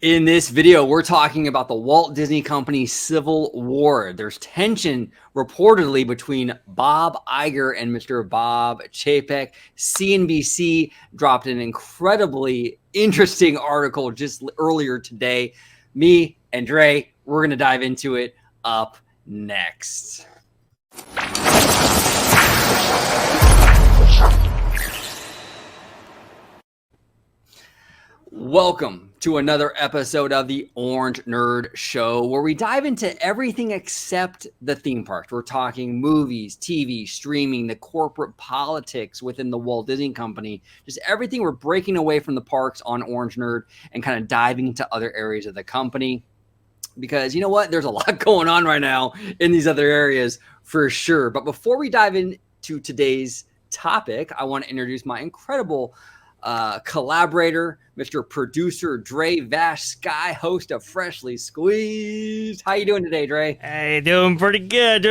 In this video, we're talking about the Walt Disney Company Civil War. There's tension reportedly between Bob Iger and Mr. Bob Chapek. CNBC dropped an incredibly interesting article just earlier today. Me and Dre, we're going to dive into it up next. Welcome to another episode of the OrangeNerd Show, where we dive into everything except the theme parks. We're talking movies, TV, streaming, the corporate politics within the Walt Disney Company, just everything. We're breaking away from the parks on OrangeNerd and kind of diving into other areas of the company. Because you know what? There's a lot going on right now in these other areas for sure. But before we dive into today's topic, I want to introduce my incredible collaborator, Mr. Producer Dre Vash Sky, host of Freshly Squeezed. How you doing today, Dre? Hey, doing pretty good.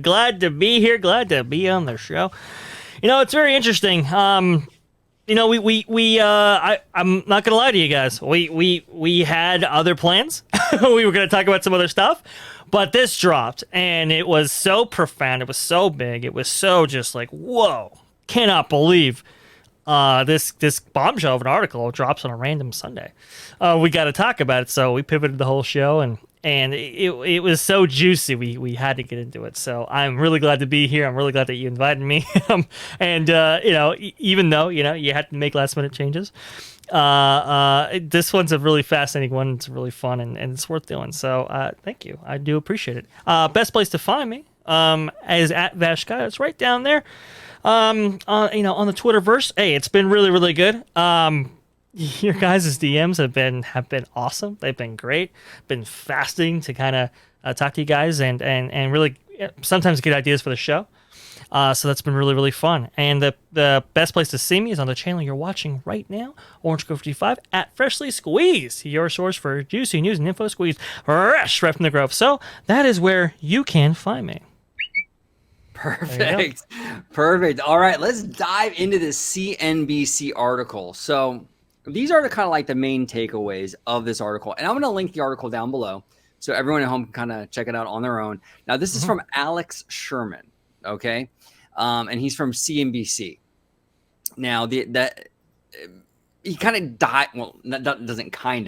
Glad to be here. Glad to be on the show. You know, it's very interesting. I'm not gonna lie to you guys. We had other plans. We were gonna talk about some other stuff, but this dropped, and it was so profound. It was so big. It was so just like, whoa! Cannot believe. This bombshell of an article drops on a random Sunday. We got to talk about it, so we pivoted the whole show, and it was so juicy. We had to get into it. So I'm really glad to be here. I'm really glad that you invited me. Even though you had to make last minute changes, this one's a really fascinating one. It's really fun and it's worth doing. So thank you. I do appreciate it. Best place to find me is at Vashka. It's right down there. On the Twitterverse. Hey, it's been really good. Your guys' DMs have been awesome. They've been great. Been fascinating to kind of talk to you guys and really sometimes get ideas for the show. So that's been really fun. And the best place to see me is on the channel you're watching right now, Orange Grove 55 at Freshly Squeezed, your source for juicy news and info squeezed fresh right from the Grove. So that is where you can find me. Perfect. All right, let's dive into this CNBC article. So these are the kind of like the main takeaways of this article. And I'm going to link the article down below so everyone at home can kind of check it out on their own. Now, this is from Alex Sherman, okay? And he's from CNBC. Now, he kind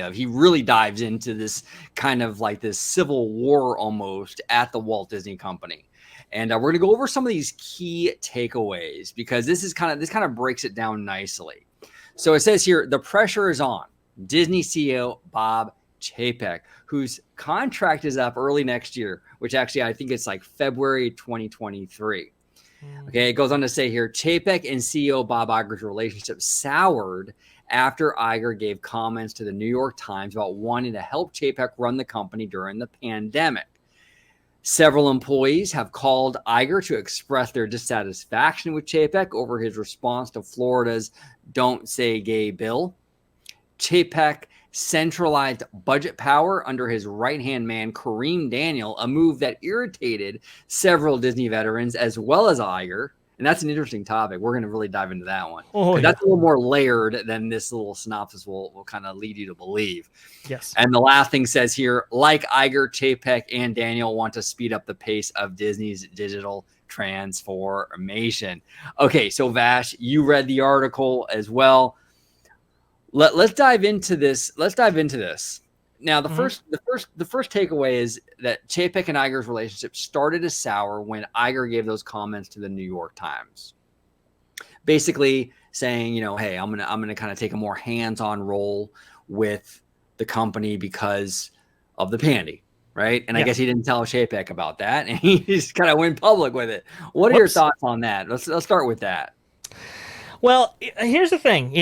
of he really dives into this kind of like this civil war almost at the Walt Disney Company. And we're going to go over some of these key takeaways because this kind of breaks it down nicely. So it says here, the pressure is on Disney CEO Bob Chapek, whose contract is up early next year, which actually I think it's like February 2023. Okay, it goes on to say here, Chapek and CEO Bob Iger's relationship soured after Iger gave comments to the New York Times about wanting to help Chapek run the company during the pandemic. Several employees have called Iger to express their dissatisfaction with Chapek over his response to Florida's Don't Say Gay bill. Chapek centralized budget power under his right-hand man, Kareem Daniel, a move that irritated several Disney veterans as well as Iger. And that's an interesting topic. We're going to really dive into that one. That's a little more layered than this little synopsis will kind of lead you to believe. Yes. And the last thing says here, like Iger, Chapek, and Daniel want to speed up the pace of Disney's digital transformation. Okay, so Vash, you read the article as well. Let's dive into this. Now, the first takeaway is that Chapek and Iger's relationship started to sour when Iger gave those comments to the New York Times, basically saying, hey, I'm gonna kind of take a more hands-on role with the company because of the pandy, right? And I guess he didn't tell Chapek about that, and he just kind of went public with it. What are your thoughts on that? Let's start with that. Well, here's the thing,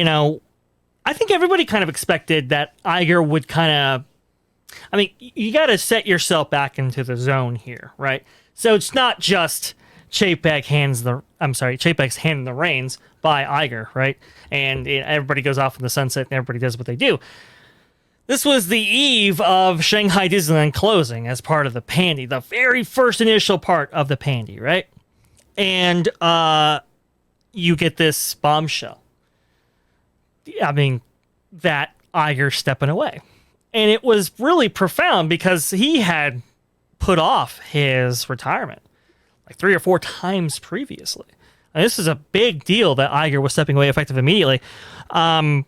I think everybody kind of expected that Iger would you got to set yourself back into the zone here, right? So it's not just Chapek's handing the reins by Iger, right? And everybody goes off in the sunset and everybody does what they do. This was the eve of Shanghai Disneyland closing as part of the pandy, the very first initial part of the pandy, right? And you get this bombshell. I mean, that Iger stepping away. And it was really profound because he had put off his retirement like 3 or 4 times previously. And this is a big deal that Iger was stepping away effective immediately, and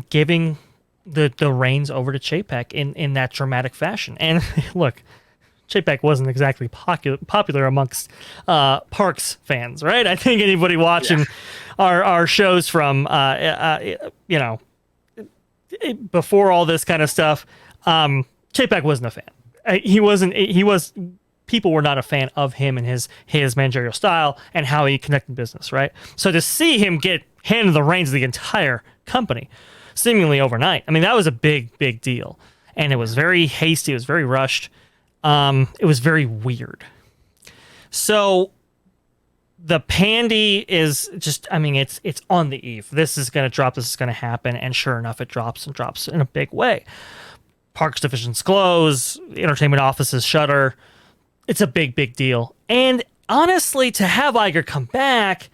giving the reins over to Chapek in that dramatic fashion. And look, Chapek wasn't exactly popular amongst Parks fans, right? I think anybody watching our shows from before all this kind of stuff, Chapek wasn't a fan. People were not a fan of him and his managerial style and how he connected business, right? So to see him get handed the reins of the entire company seemingly overnight, I mean, that was a big, big deal. And it was very hasty. It was very rushed. It was very weird. So the pandy is just, I mean, it's on the eve. This is going to drop. This is going to happen. And sure enough, it drops and drops in a big way. Parks divisions close. Entertainment offices shutter. It's a big, big deal. And honestly, to have Iger come back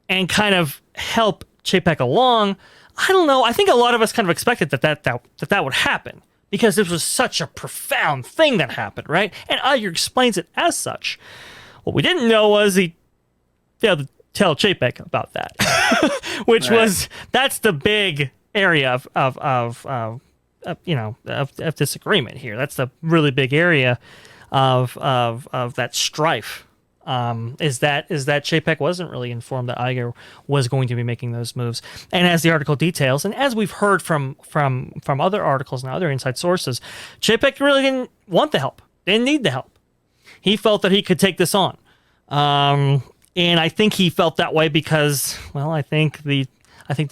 and kind of help Chapek along, I don't know. I think a lot of us kind of expected that would happen because this was such a profound thing that happened, right? And Iger explains it as such. What we didn't know was he failed to tell Chapek about that, which that's the big area of disagreement here. That's the really big area of that strife. Is that Chapek wasn't really informed that Iger was going to be making those moves. And as the article details, and as we've heard from other articles and other inside sources, Chapek really didn't want the help. Didn't need the help. He felt that he could take this on. And I think he felt that way because, well, I think the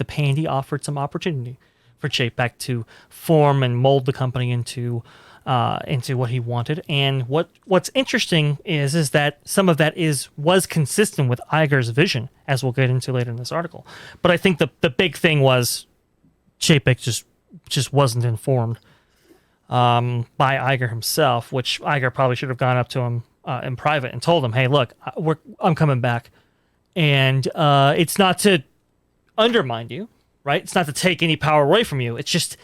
pandy offered some opportunity for Chapek to form and mold the company into what he wanted. And what's interesting is that some of that was consistent with Iger's vision, as we'll get into later in this article. But I think the big thing was Chapek just wasn't informed by Iger himself, which Iger probably should have gone up to him in private and told him, "Hey, look, I'm coming back, and it's not to undermine you, right? It's not to take any power away from you. It's just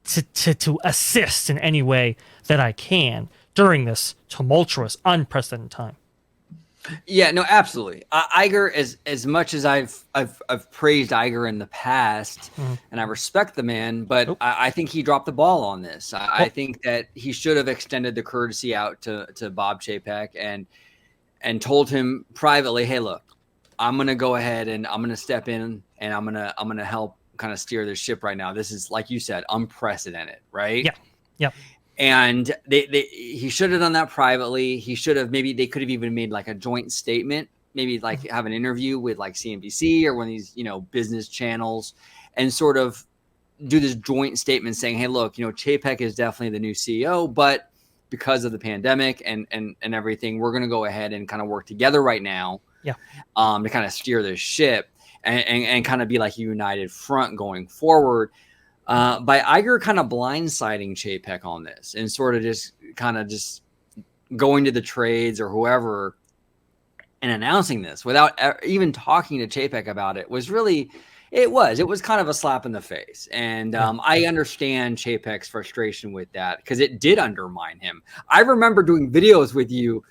to assist in any way that I can during this tumultuous, unprecedented time." Yeah, no, absolutely. Iger, as much as I've praised Iger in the past, and I respect the man, but I think he dropped the ball on this. I think that he should have extended the courtesy out to Bob Chapek and told him privately, "Hey, look, I'm gonna go ahead and I'm gonna step in and I'm gonna help kind of steer this ship right now. This is, like you said, unprecedented, right?" Yeah. And he should have done that privately. He should have, maybe they could have even made like a joint statement, maybe like have an interview with like CNBC or one of these, business channels, and sort of do this joint statement saying, "Hey, look, Chapek is definitely the new CEO, but because of the pandemic and everything, we're going to go ahead and kind of work together right now, to kind of steer this ship and kind of be like a united front going forward." By Iger kind of blindsiding Chapek on this and sort of just going to the trades or whoever and announcing this without even talking to Chapek about it was really, it was kind of a slap in the face. And I understand Chapek's frustration with that because it did undermine him. I remember doing videos with you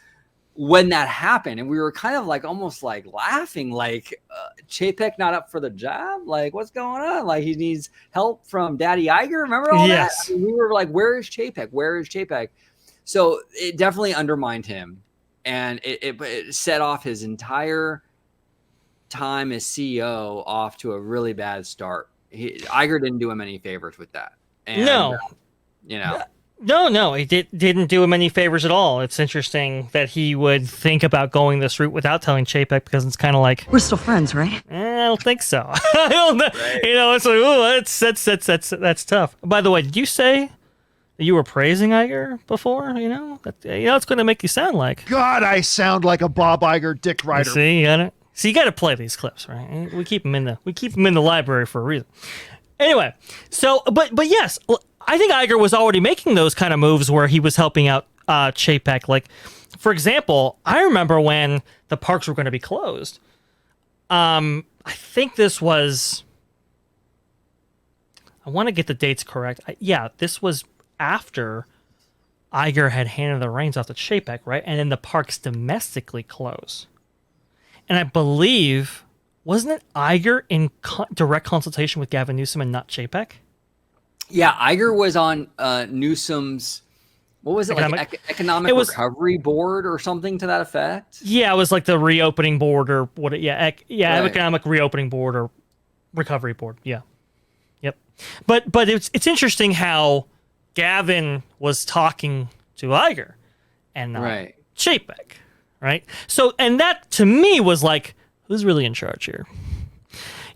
when that happened, and we were kind of like almost like laughing, like Chapek not up for the job, like what's going on, like he needs help from Daddy Iger. Remember all that? I mean, we were like, where is Chapek? So it definitely undermined him, and it set off his entire time as CEO off to a really bad start. Iger didn't do him any favors with that. And, No, No, it didn't do him any favors at all. It's interesting that he would think about going this route without telling Chapek, because it's kind of like, we're still friends, right? I don't think so. I don't know. Right. It's like, oh, that's tough. By the way, did you say that you were praising Iger before? It's going to make you sound like, God, I sound like a Bob Iger dick rider. See, you got it. So you got to play these clips, right? We keep them in the library for a reason. Anyway, so but yes. I think Iger was already making those kind of moves where he was helping out Chapek. Like, for example, I remember when the parks were going to be closed. I think this was, I want to get the dates correct. This was after Iger had handed the reins off to Chapek, right? And then the parks domestically close. And I believe, wasn't it Iger in direct consultation with Gavin Newsom and not Chapek? Yeah, Iger was on Newsom's, what was it, Economic Recovery Board or something to that effect? Yeah, it was like the reopening board or what? Right. Economic Reopening Board or Recovery Board. Yeah, yep. But it's interesting how Gavin was talking to Iger and not Chapek, right? So, and that to me was like, who's really in charge here?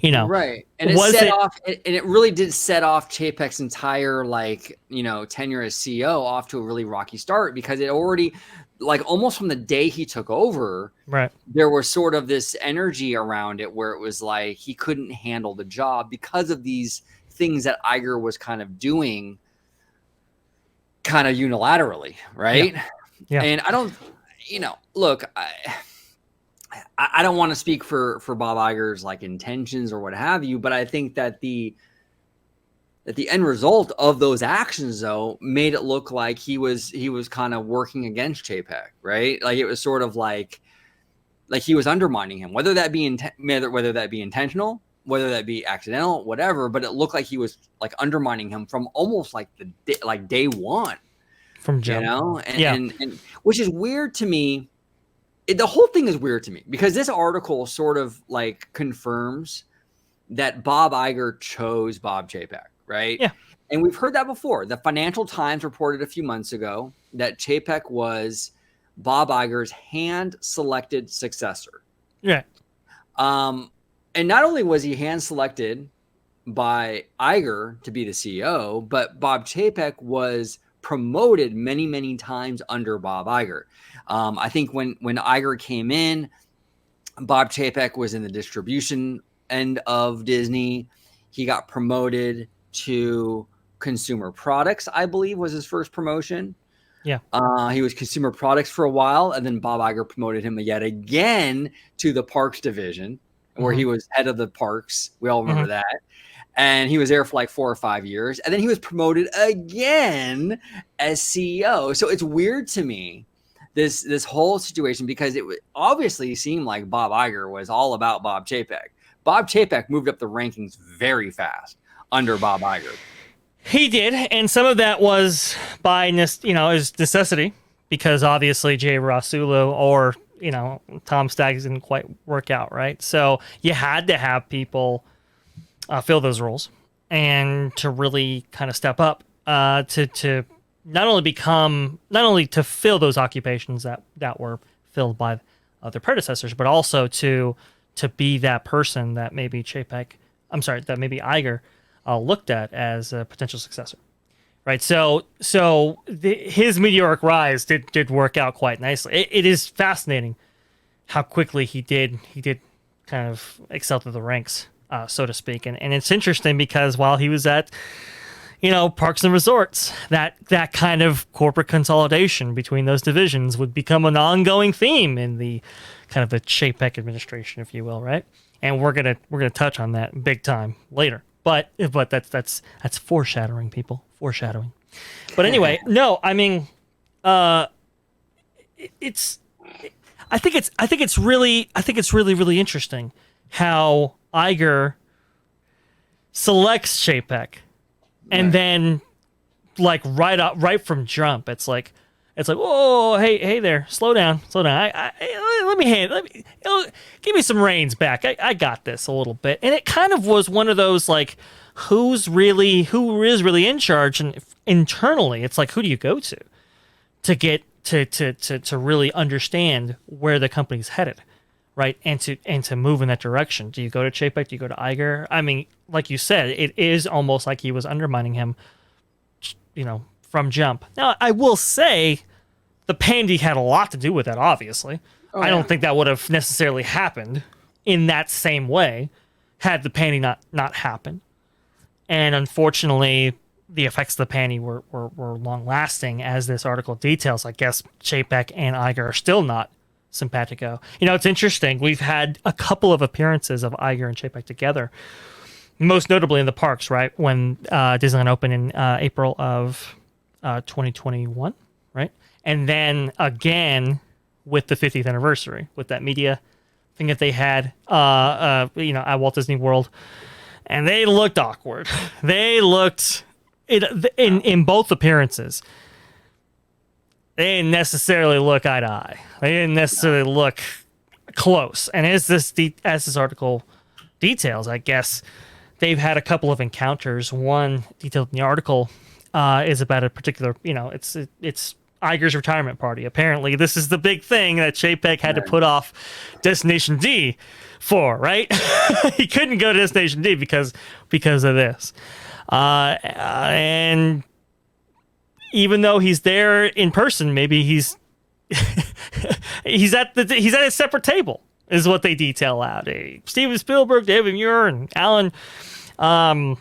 You know, right? And it really did set off Chapek's entire tenure as CEO off to a really rocky start, because it already, like, almost from the day he took over, right, there was sort of this energy around it where it was like he couldn't handle the job because of these things that Iger was kind of doing, kind of unilaterally, right? Yeah. And I don't, look, I don't want to speak for Bob Iger's like intentions or what have you, but I think that the end result of those actions, though, made it look like he was kind of working against Chapek, right? Like, it was sort of like he was undermining him, whether that be intentional, whether that be accidental, whatever. But it looked like he was like undermining him from almost like day one, from jump. and which is weird to me. The whole thing is weird to me because this article sort of like confirms that Bob Iger chose Bob Chapek, right? Yeah. And we've heard that before. The Financial Times reported a few months ago that Chapek was Bob Iger's hand-selected successor. Yeah. And not only was he hand-selected by Iger to be the CEO, but Bob Chapek was promoted many, many times under Bob Iger. I think when Iger came in, Bob Chapek was in the distribution end of Disney. He got promoted to consumer products, I believe, was his first promotion. Yeah. He was consumer products for a while, and then Bob Iger promoted him yet again to the parks division, where he was head of the parks. We all remember that. And he was there for like 4 or 5 years. And then he was promoted again as CEO. So it's weird to me, this whole situation, because it obviously seemed like Bob Iger was all about Bob Chapek. Bob Chapek moved up the rankings very fast under Bob Iger. He did, and some of that was by his necessity, because obviously Jay Rasulu or Tom Staggs didn't quite work out, right? So you had to have people fill those roles and to really kind of step up to not only to fill those occupations that were filled by their predecessors, but also to be that person that maybe Iger looked at as a potential successor, right? So his meteoric rise did work out quite nicely. It is fascinating how quickly he did kind of excel through the ranks, so to speak, and it's interesting because while he was at Parks and Resorts, that kind of corporate consolidation between those divisions would become an ongoing theme in the kind of the Chapek administration, if you will, right? And we're gonna touch on that big time later. But that's foreshadowing, people. Foreshadowing. But anyway, no, I mean, I think it's really interesting how Iger selects Chapek, and then like right from jump, it's like, whoa, hey there, slow down. Let me give me some reins back. I got this a little bit, and it kind of was one of those like, who is really in charge, and internally, it's like, who do you go to get to really understand where the company's headed, right? And to move in that direction. Do you go to Chapek? Do you go to Iger? I mean, like you said, it is almost like he was undermining him, from jump. Now, I will say the pandy had a lot to do with that, obviously. I don't think that would have necessarily happened in that same way had the pandy not happened. And unfortunately, the effects of the panty were long-lasting, as this article details. I guess Chapek and Iger are still not simpatico. It's interesting. We've had a couple of appearances of Iger and Chapek together, most notably in the parks, right? When Disneyland opened in April of 2021, right? And then again with the 50th anniversary with that media thing that they had, at Walt Disney World, and they looked awkward. They looked in both appearances. They didn't necessarily look eye to eye. They didn't necessarily look close. And as this article details, I guess they've had a couple of encounters. One detailed in the article is about a particular, it's Iger's retirement party. Apparently, this is the big thing that Chapek had to put off Destination D for, right? He couldn't go to Destination D because of this. And even though he's there in person, maybe he's he's at a separate table, is what they detail out. Steven Spielberg, David Muir, and Alan. Al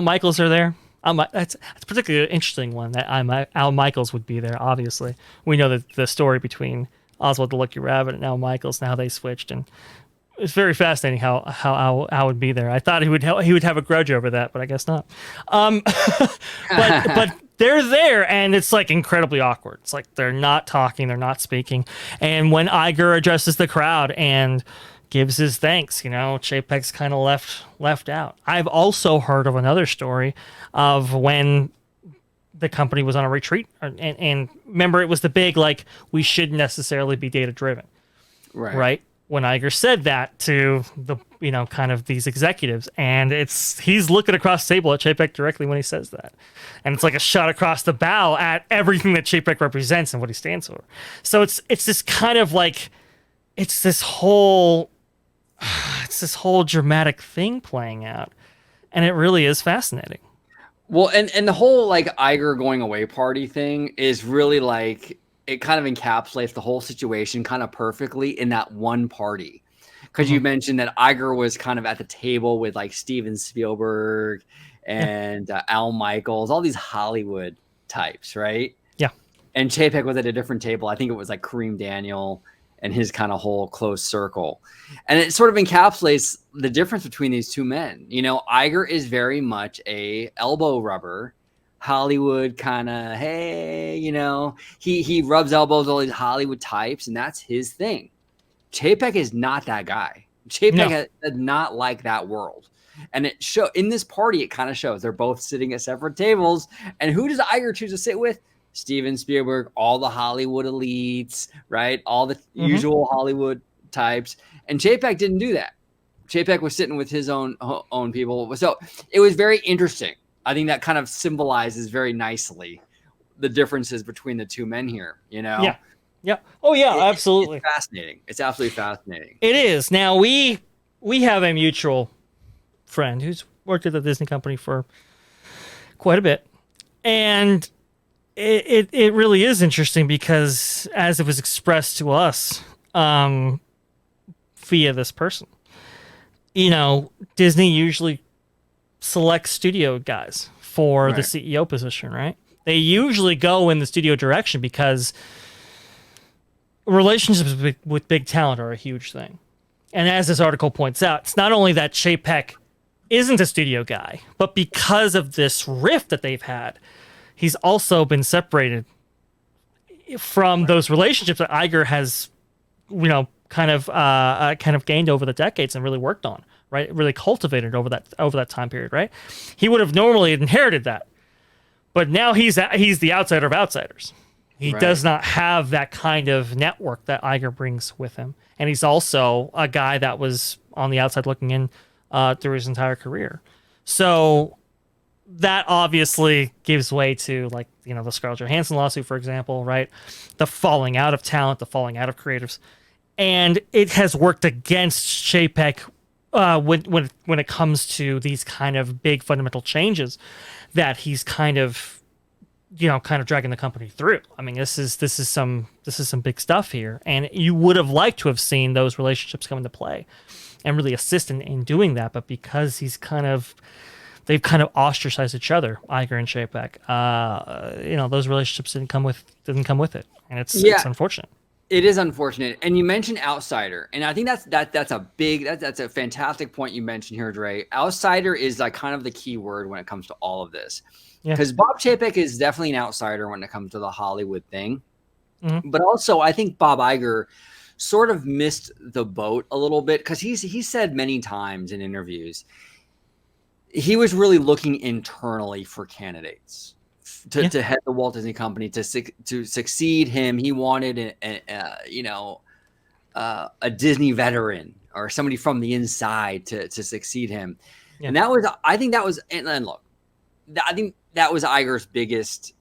Michaels are there. That's a particularly interesting one. That Al Michaels would be there. Obviously, we know that the story between Oswald the Lucky Rabbit and Al Michaels and how they switched, and it's very fascinating how Al would be there. I thought he would have a grudge over that, but I guess not. But they're there, and it's like incredibly awkward. It's like they're not talking, they're not speaking. And when Iger addresses the crowd and gives his thanks, Chapek's kind of left out. I've also heard of another story of when the company was on a retreat, and remember, it was the big, like, we shouldn't necessarily be data driven, right? When Iger said that to the, kind of these executives, and he's looking across the table at Chapek directly when he says that. And it's like a shot across the bow at everything that Chapek represents and what he stands for. So it's this kind of like, it's this whole dramatic thing playing out. And it really is fascinating. Well, and the whole like Iger going away party thing is really like, it kind of encapsulates the whole situation kind of perfectly in that one party. Because you mentioned that Iger was kind of at the table with like Steven Spielberg and Al Michaels, all these Hollywood types, right? Yeah. And Chapek was at a different table. I think it was like Kareem Daniel and his kind of whole close circle. And it sort of encapsulates the difference between these two men. Iger is very much a elbow rubber, Hollywood kind of, hey, he rubs elbows with all these Hollywood types, and that's his thing. Chapek is not that guy. Chapek does not like that world. And in this party, it kind of shows they're both sitting at separate tables. And who does Iger choose to sit with? Steven Spielberg, all the Hollywood elites, right? All the usual Hollywood types. And Chapek didn't do that. Chapek was sitting with his own people. So it was very interesting. I think that kind of symbolizes very nicely the differences between the two men here, Yeah. Yeah. Oh, yeah, absolutely. It's fascinating. It's absolutely fascinating. It is. Now, we have a mutual friend who's worked at the Disney company for quite a bit. And it really is interesting because as it was expressed to us via this person, Disney usually select studio guys for the CEO position, right? They usually go in the studio direction because relationships with big talent are a huge thing. And as this article points out, it's not only that Chapek isn't a studio guy, but because of this rift that they've had, he's also been separated from those relationships that Iger has, kind of gained over the decades and really worked on, right? Really cultivated over that time period, right? He would have normally inherited that, but now he's the outsider of outsiders. He does not have that kind of network that Iger brings with him, and he's also a guy that was on the outside looking in through his entire career. So that obviously gives way to the Scarlett Johansson lawsuit, for example, right? The falling out of talent, the falling out of creatives. And it has worked against Chapek when it comes to these kind of big fundamental changes that he's kind of dragging the company through. I mean, this is some big stuff here, and you would have liked to have seen those relationships come into play and really assist in doing that. But because they've kind of ostracized each other, Iger and Chapek, those relationships didn't come with it, and it's unfortunate. It is unfortunate, and you mentioned outsider, and I think that's a fantastic point you mentioned here, Dre. Outsider is like kind of the key word when it comes to all of this, Yeah. because Bob Chapek is definitely an outsider when it comes to the Hollywood thing, Mm-hmm. but also I think Bob Iger sort of missed the boat a little bit because he said many times in interviews he was really looking internally for candidates to head the Walt Disney Company to succeed him. He wanted a Disney veteran or somebody from the inside to succeed him. Yeah. And I think that was Iger's biggest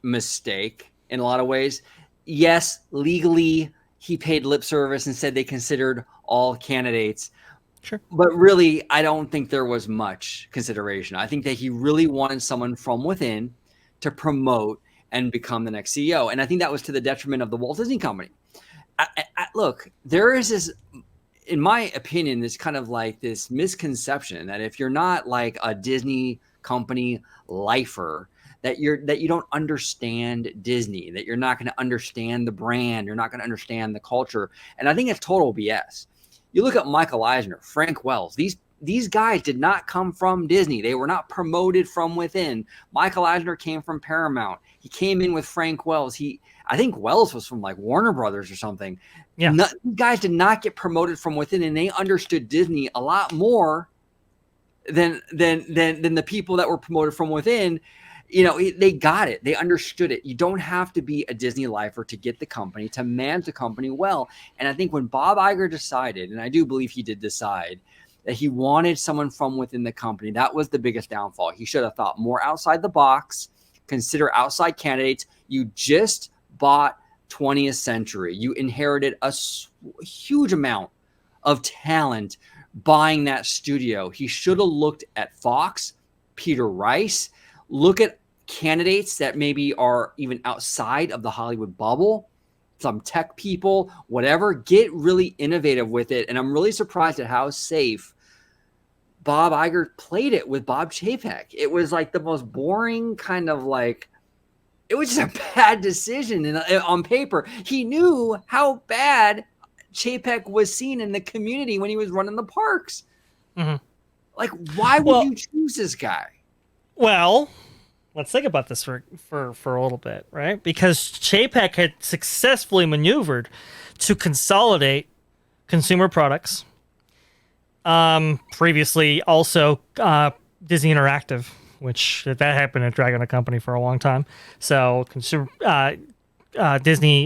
mistake in a lot of ways. Yes, legally he paid lip service and said they considered all candidates. Sure. But really, I don't think there was much consideration. I think that he really wanted someone from within to promote and become the next CEO. And I think that was to the detriment of the Walt Disney Company. Look, there is this, in my opinion, this kind of like this misconception that if you're not like a Disney company lifer, that you don't understand Disney, that you're not going to understand the brand, you're not going to understand the culture. And I think it's total BS. You look at Michael Eisner, Frank Wells, these guys did not come from Disney. They were not promoted from within. Michael Eisner came from Paramount. He came in with Frank Wells. I think Wells was from like Warner Brothers or something. Yeah. These guys did not get promoted from within, and they understood Disney a lot more than the people that were promoted from within. You know, they got it. They understood it. You don't have to be a Disney lifer to get the company, to manage the company well. And I think when Bob Iger decided, and I do believe he did decide, that he wanted someone from within the company, that was the biggest downfall. He should have thought more outside the box, consider outside candidates. You just bought 20th Century. You inherited a huge amount of talent buying that studio. He should have looked at Fox, Peter Rice, look at candidates that maybe are even outside of the Hollywood bubble, some tech people, whatever. Get really innovative with it. And I'm really surprised at how safe Bob Iger played it with Bob Chapek. It was like the most boring kind of like, it was just a bad decision on paper. He knew how bad Chapek was seen in the community when he was running the parks. Mm-hmm. Like, why would you choose this guy? Well, let's think about this for a little bit, right? Because Chapek had successfully maneuvered to consolidate consumer products. Previously, also Disney Interactive, which that happened to drag on a company for a long time. So Disney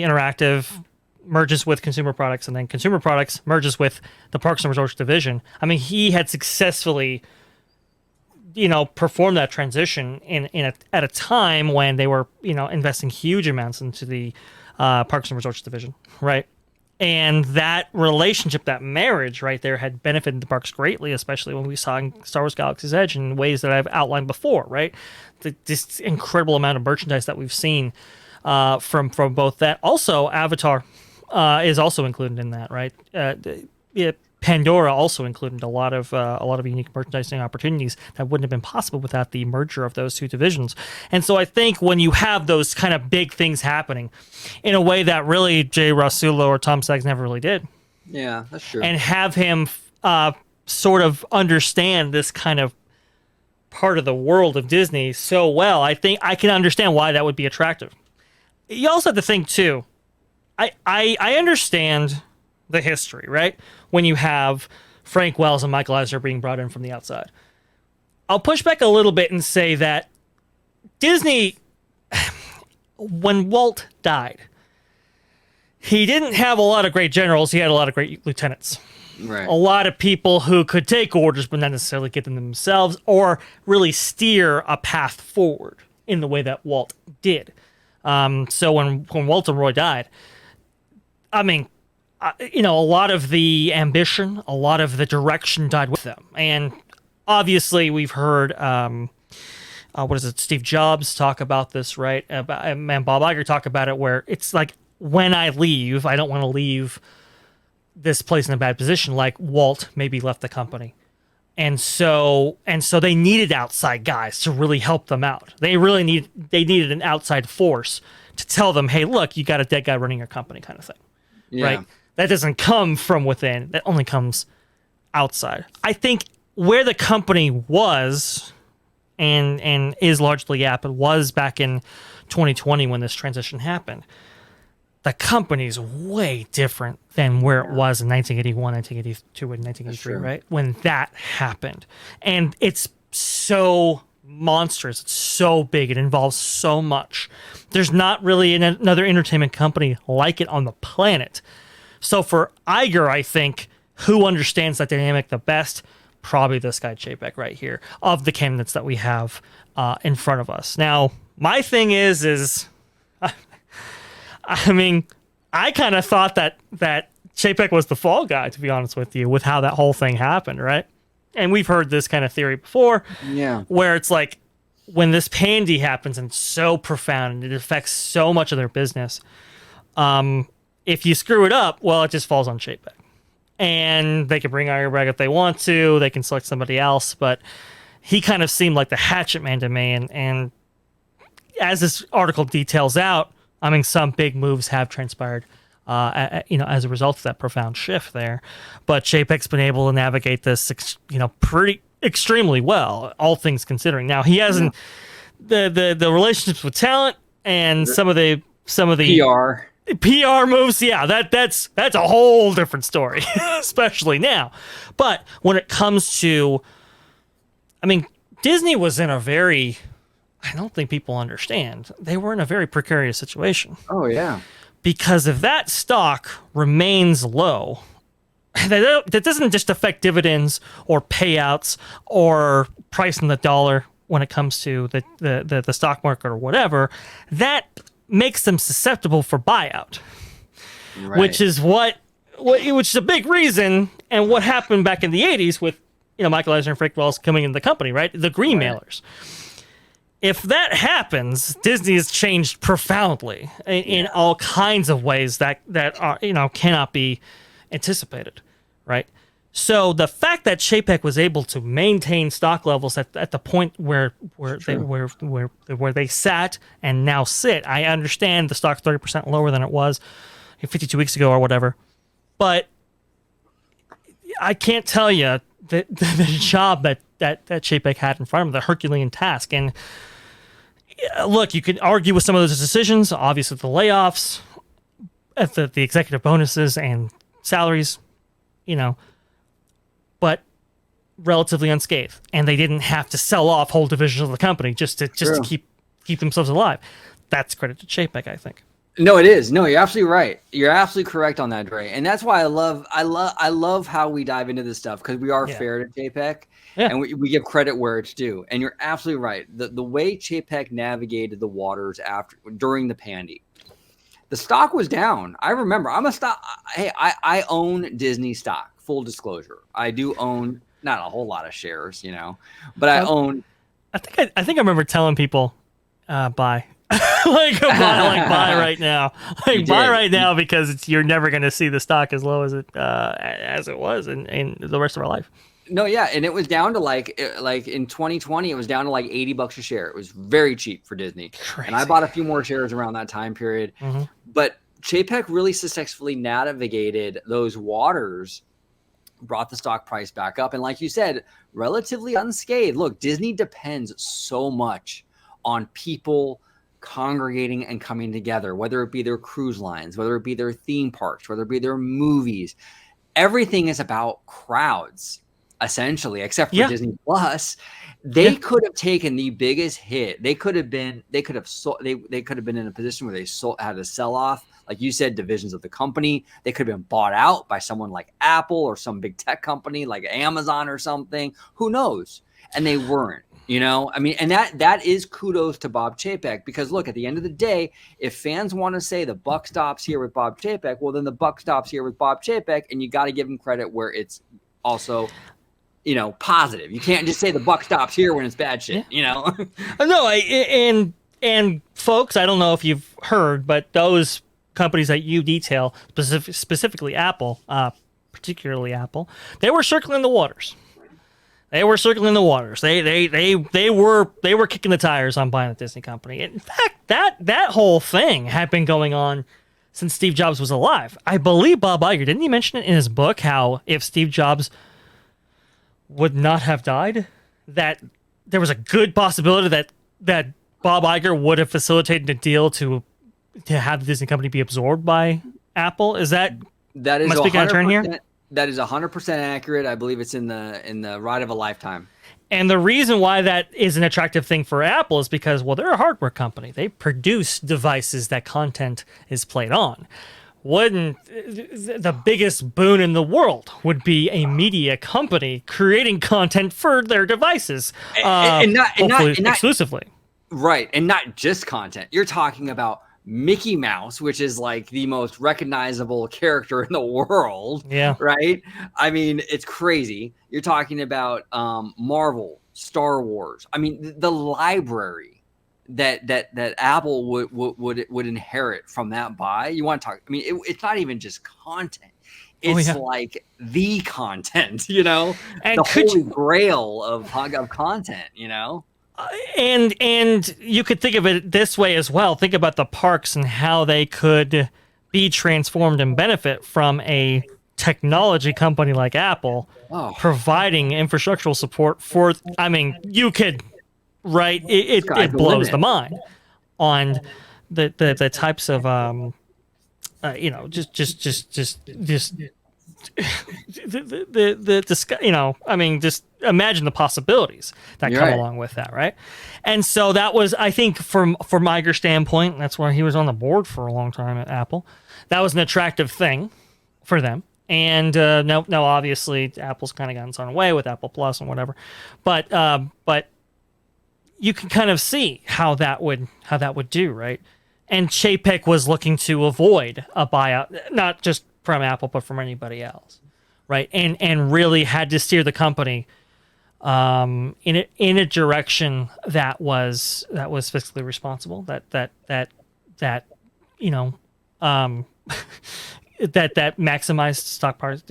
Interactive merges with consumer products, and then consumer products merges with the Parks and Resorts division. I mean, he had successfully perform that transition at a time when they were, investing huge amounts into the Parks and Resorts division, right? And that relationship, that marriage right there had benefited the parks greatly, especially when we saw in Star Wars Galaxy's Edge in ways that I've outlined before, right? This incredible amount of merchandise that we've seen from both that. Also, Avatar is also included in that, right? Pandora also included a lot of unique merchandising opportunities that wouldn't have been possible without the merger of those two divisions. And so I think when you have those kind of big things happening in a way that really Jay Rasulo or Tom Sachs never really did. Yeah, that's true. And have him sort of understand this kind of part of the world of Disney so well, I think I can understand why that would be attractive. You also have to think, too, I understand the history, right? When you have Frank Wells and Michael Eisner being brought in from the outside. I'll push back a little bit and say that Disney, when Walt died, he didn't have a lot of great generals. He had a lot of great lieutenants. Right. A lot of people who could take orders but not necessarily get them themselves or really steer a path forward in the way that Walt did. So when Walter Roy died, I mean, a lot of the ambition, a lot of the direction died with them. And obviously we've heard, Steve Jobs talk about this, right? And Bob Iger talk about it, where it's like, when I leave, I don't want to leave this place in a bad position, like Walt maybe left the company. And so they needed outside guys to really help them out. They needed an outside force to tell them, hey, look, you got a dead guy running your company kind of thing, Yeah. right? That doesn't come from within. That only comes outside. I think where the company was and is largely at, but was back in 2020 when this transition happened, the company's way different than where it was in 1981, 1982, and 1983, true. right? When that happened. And it's so monstrous. It's so big. It involves so much. There's not really another entertainment company like it on the planet. So for Iger, I think, who understands that dynamic the best? Probably this guy, Chapek, right here, of the candidates that we have in front of us. Now, my thing is I mean, I kind of thought that Chapek was the fall guy, to be honest with you, with how that whole thing happened, right? And we've heard this kind of theory before, where it's like when this pandy happens and it's so profound and it affects so much of their business, if you screw it up, well, it just falls on Chapek. And they can bring Iger back if they want to. They can select somebody else, but he kind of seemed like the hatchet man to me. And as this article details out, I mean, some big moves have transpired, as a result of that profound shift there. But Chapek's been able to navigate this, pretty extremely well, all things considering. Now he hasn't the relationships with talent and some of the PR moves. Yeah, that's a whole different story, especially now. But when it comes to, I mean, Disney was in a very, I don't think people understand. They were in a very precarious situation. Oh, yeah. Because if that stock remains low, that doesn't just affect dividends or payouts or price in the dollar when it comes to the stock market or whatever. That makes them susceptible for buyout, which is which is a big reason. And what happened back in the 80s with Michael Eisner and Frank Wells coming into the company, right? The green mailers. If that happens, Disney has changed profoundly in all kinds of ways that are, cannot be anticipated, right? So the fact that Chapek was able to maintain stock levels at the point where they sat and now sit, I understand the stock's 30% lower than it was 52 weeks ago or whatever, but I can't tell you the job that Chapek had in front of him, the Herculean task. And look, you could argue with some of those decisions, obviously the layoffs, the executive bonuses and salaries, but relatively unscathed. And they didn't have to sell off whole divisions of the company just to keep themselves alive. That's credit to Chapek, I think. No, it is. No, you're absolutely right. You're absolutely correct on that, Dre. And that's why I love how we dive into this stuff, because we are fair to Chapek. Yeah. And we give credit where it's due. And you're absolutely right. The way Chapek navigated the waters during the pandy, the stock was down. I remember. I own Disney stock. Full disclosure, I do own not a whole lot of shares, but I own. I think I remember telling people, buy. buy right now. Buy right now, because you're never going to see the stock as low as it was in the rest of our life. No, yeah, and it was down to like in 2020, it was down to like $80 a share. It was very cheap for Disney. Crazy. And I bought a few more shares around that time period. Mm-hmm. But Chapek really successfully navigated those waters, brought the stock price back up, and like you said, relatively unscathed. Look, Disney depends so much on people congregating and coming together, whether it be their cruise lines, whether it be their theme parks, whether it be their movies. Everything is about crowds, essentially, except for Disney Plus. They could have taken the biggest hit. They could have been in a position where they had to sell off, like you said, divisions of the company. They could have been bought out by someone like Apple or some big tech company like Amazon or something. Who knows? And they weren't. And that is kudos to Bob Chapek, because look, at the end of the day, if fans want to say the buck stops here with Bob Chapek, well, then the buck stops here with Bob Chapek, and you got to give him credit where it's also, positive. You can't just say the buck stops here when it's bad shit, No, and folks, I don't know if you've heard, but those companies that you detail, specifically Apple, particularly Apple, they were circling the waters. They were circling the waters. They were kicking the tires on buying the Disney company. In fact, that whole thing had been going on since Steve Jobs was alive. I believe Bob Iger, didn't he mention it in his book, how if Steve Jobs would not have died, that there was a good possibility that Bob Iger would have facilitated a deal to have the Disney company be absorbed by Apple? Is that is am I speaking out of turn here? That is 100% accurate. I believe it's in the Ride of a Lifetime. And the reason why that is an attractive thing for Apple is because, well, they're a hardware company. They produce devices that content is played on. Wouldn't the biggest boon in the world would be a media company creating content for their devices, hopefully exclusively. Right, and not just content. You're talking about Mickey Mouse, which is like the most recognizable character in the world. Yeah. Right? I mean, it's crazy. You're talking about Marvel, Star Wars. I mean, the library that Apple would inherit from that buy. You want to talk? I mean, it's not even just content. It's like the content, and the holy grail of content, And you could think of it this way as well. Think about the parks and how they could be transformed and benefit from a technology company like Apple providing infrastructural support for. I mean, you could, right? It blows the mind on the types of just imagine the possibilities that come along with that, right? And so that was, I think, from Iger's standpoint, that's why he was on the board for a long time at Apple. That was an attractive thing for them. And now obviously Apple's kind of gotten its own way with Apple Plus and whatever, but you can kind of see how that would do, right? And Chapek was looking to avoid a buyout, not just from Apple, but from anybody else, right? And really had to steer the company in a direction that was fiscally responsible, that maximized stock price,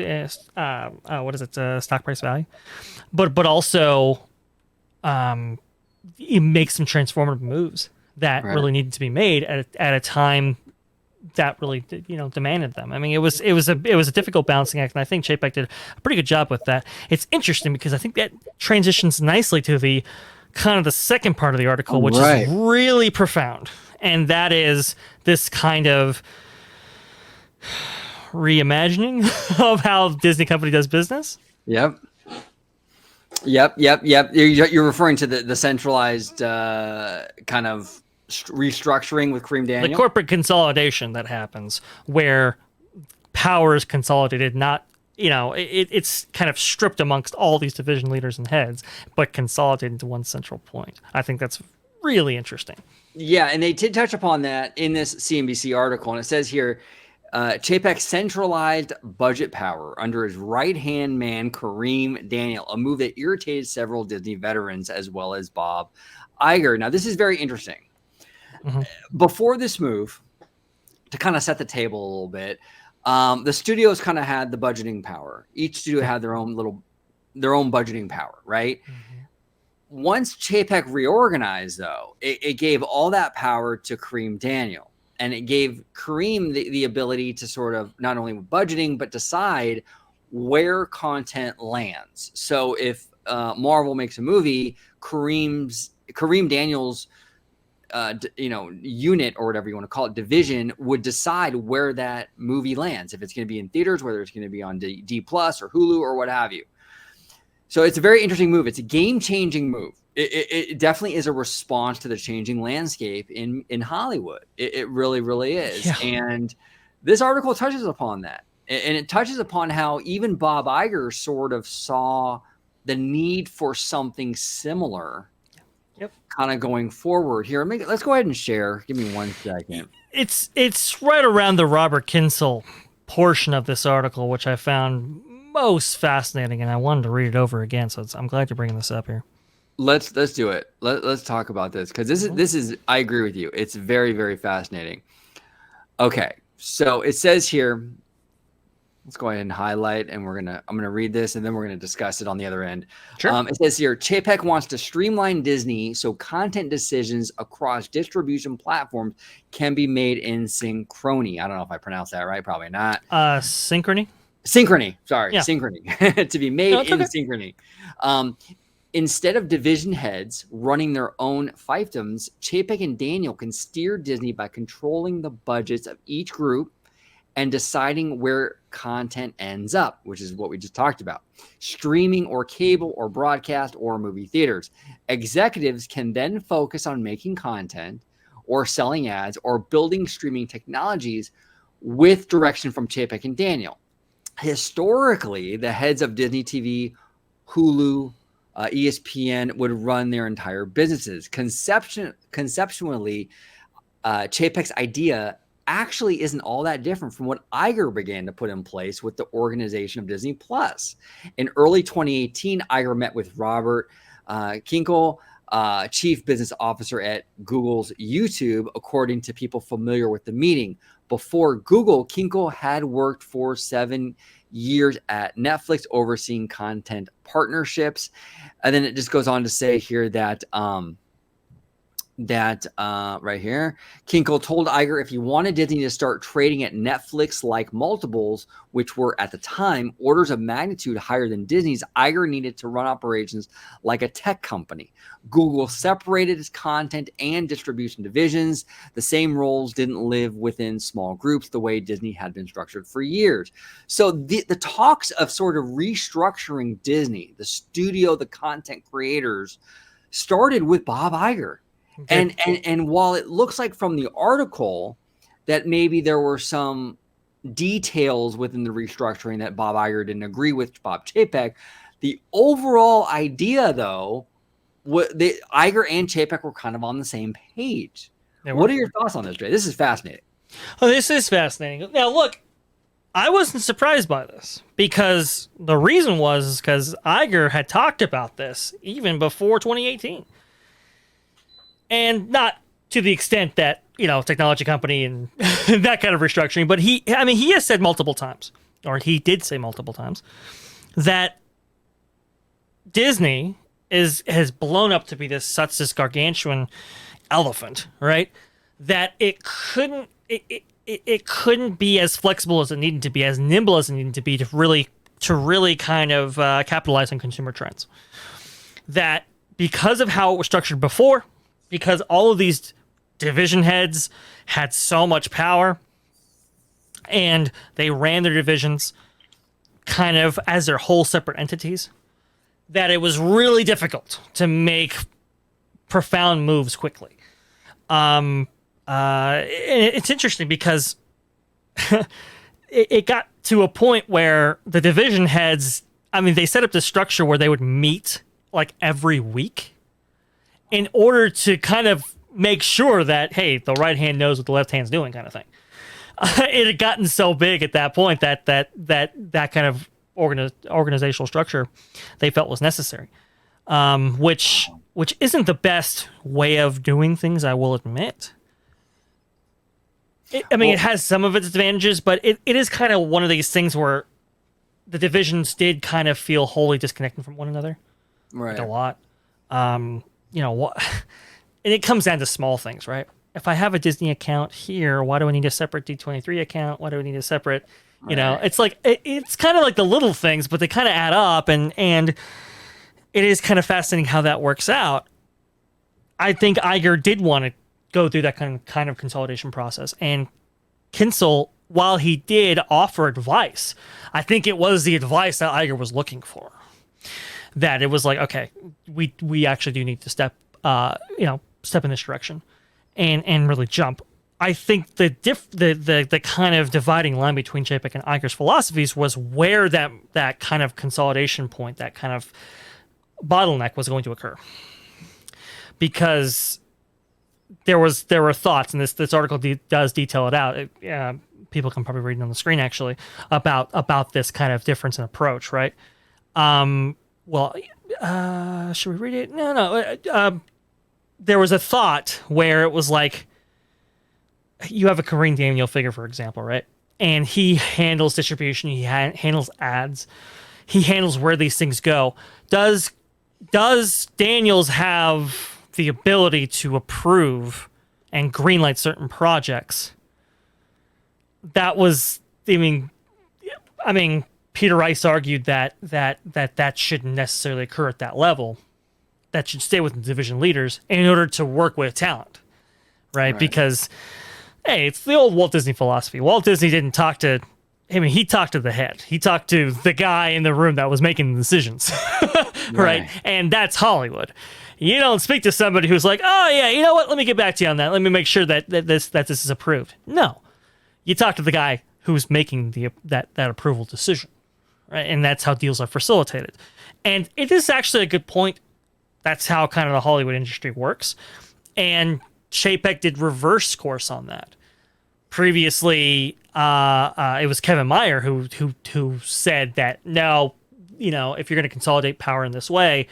stock price value, but also it makes some transformative moves that really needed to be made at a time that really demanded them. I mean, it was a difficult balancing act, and I think Chapek did a pretty good job with that. It's interesting because I think that transitions nicely to the kind of the second part of the article, which is really profound, and that is this kind of reimagining of how Disney company does business. Yep. You're referring to the centralized kind of restructuring with Kareem Daniel? The corporate consolidation that happens where power is consolidated, not, it's kind of stripped amongst all these division leaders and heads, but consolidated into one central point. I think that's really interesting. Yeah, and they did touch upon that in this CNBC article, and it says here, Chapek centralized budget power under his right-hand man, Kareem Daniel, a move that irritated several Disney veterans as well as Bob Iger. Now, this is very interesting. Before this move, to kind of set the table a little bit, the studios kind of had the budgeting power. Each studio had their own budgeting power, right? Once Chapek reorganized, though, it gave all that power to Kareem Daniel. And it gave Kareem the ability to sort of not only with budgeting, but decide where content lands. So if Marvel makes a movie, Kareem Daniel's unit, or whatever you want to call it, division, would decide where that movie lands. If it's going to be in theaters, whether it's going to be on D Plus or Hulu or what have you. So it's a very interesting move. It's a game-changing move. It definitely is a response to the changing landscape in Hollywood. It really, really is. Yeah. And this article touches upon that. And it touches upon how even Bob Iger sort of saw the need for something similar kind of going forward here. Let's go ahead and share. Give me 1 second. It's right around the Robert Kinsel portion of this article, which I found most fascinating, and I wanted to read it over again. So I'm glad you're bringing this up here. Let's do it. Let's talk about this, because this is I agree with you. It's very, very fascinating. Okay, so it says here, Let's go ahead and highlight, and I'm gonna read this, and then we're gonna discuss it on the other end. Sure. It says here, Chapek wants to streamline Disney so content decisions across distribution platforms can be made in synchrony. I don't know if I pronounced that right. Probably not. Synchrony. Synchrony. Sorry, Yeah. synchrony. To be made No, it's in okay. synchrony. Instead of division heads running their own fiefdoms, Chapek and Daniel can steer Disney by controlling the budgets of each group and deciding where content ends up, which is what we just talked about. Streaming or cable or broadcast or movie theaters. Executives can then focus on making content or selling ads or building streaming technologies with direction from Chapek and Daniel. Historically, the heads of Disney TV, Hulu, ESPN would run their entire businesses. Conceptually, Chapek's idea actually isn't all that different from what Iger began to put in place with the organization of Disney Plus. In early 2018, Iger met with Robert Kinkel, chief business officer at Google's YouTube, according to people familiar with the meeting. Before Google, Kinkel had worked for 7 years at Netflix, overseeing content partnerships. And then it just goes on to say here that right here, Kinkel told Iger if he wanted Disney to start trading at Netflix-like multiples, which were at the time orders of magnitude higher than Disney's, Iger needed to run operations like a tech company. Google separated its content and distribution divisions. The same roles didn't live within small groups the way Disney had been structured for years. So the talks of sort of restructuring Disney, the studio, the content creators, started with Bob Iger. And while it looks like from the article that maybe there were some details within the restructuring that Bob Iger didn't agree with Bob Chapek, the overall idea, though, Iger and Chapek were kind of on the same page. What are your thoughts on this, Dre? This is fascinating. Oh, this is fascinating. Now, look, I wasn't surprised by this because the reason was because Iger had talked about this even before 2018. And not to the extent that, technology company and that kind of restructuring, but he has said multiple times, or he did say multiple times, that Disney has blown up to be this gargantuan elephant, right? That it couldn't be as flexible as it needed to be, as nimble as it needed to be to really kind of capitalize on consumer trends. That because of how it was structured before, because all of these division heads had so much power and they ran their divisions kind of as their whole separate entities, that it was really difficult to make profound moves quickly. It's interesting because it got to a point where the division heads, they set up this structure where they would meet like every week in order to kind of make sure that, hey, the right hand knows what the left hand's doing, kind of thing. It had gotten so big at that point that kind of organizational structure they felt was necessary, which isn't the best way of doing things, I will admit. It has some of its advantages, but it is kind of one of these things where the divisions did kind of feel wholly disconnected from one another, Right. like a lot. What? And it comes down to small things, right? If I have a Disney account here, why do I need a separate D23 account? Why do I need a separate, it's like, it's kind of like the little things, but they kind of add up, and it is kind of fascinating how that works out. I think Iger did want to go through that kind of consolidation process, and Kinsel, while he did offer advice, I think it was the advice that Iger was looking for. That it was like, okay, we actually do need to step in this direction, and really jump. I think the kind of dividing line between Chapek and Iger's philosophies was where that kind of consolidation point, that kind of bottleneck was going to occur, because there were thoughts, and this article does detail it out. People can probably read it on the screen actually about this kind of difference in approach, right? Should we read it? No. There was a thought where it was like, you have a Kareem Daniel figure, for example, right? and he handles distribution. He handles ads. He handles where these things go. Does Daniels have the ability to approve and greenlight certain projects? That was, I mean, Peter Rice argued that shouldn't necessarily occur at that level. That should stay with the division leaders in order to work with talent, right? Because, hey, it's the old Walt Disney philosophy. Walt Disney didn't talk to, he talked to the head. He talked to the guy in the room that was making the decisions, right? And that's Hollywood. You don't speak to somebody who's like, oh yeah, you know what? Let me get back to you on that. Let me make sure that this is approved. No, you talk to the guy who's making that approval decision, right? And that's how deals are facilitated. And it is actually a good point. That's how kind of the Hollywood industry works. And Chapek did reverse course on that. Previously, it was Kevin Meyer who said that no, if you're going to consolidate power in this way,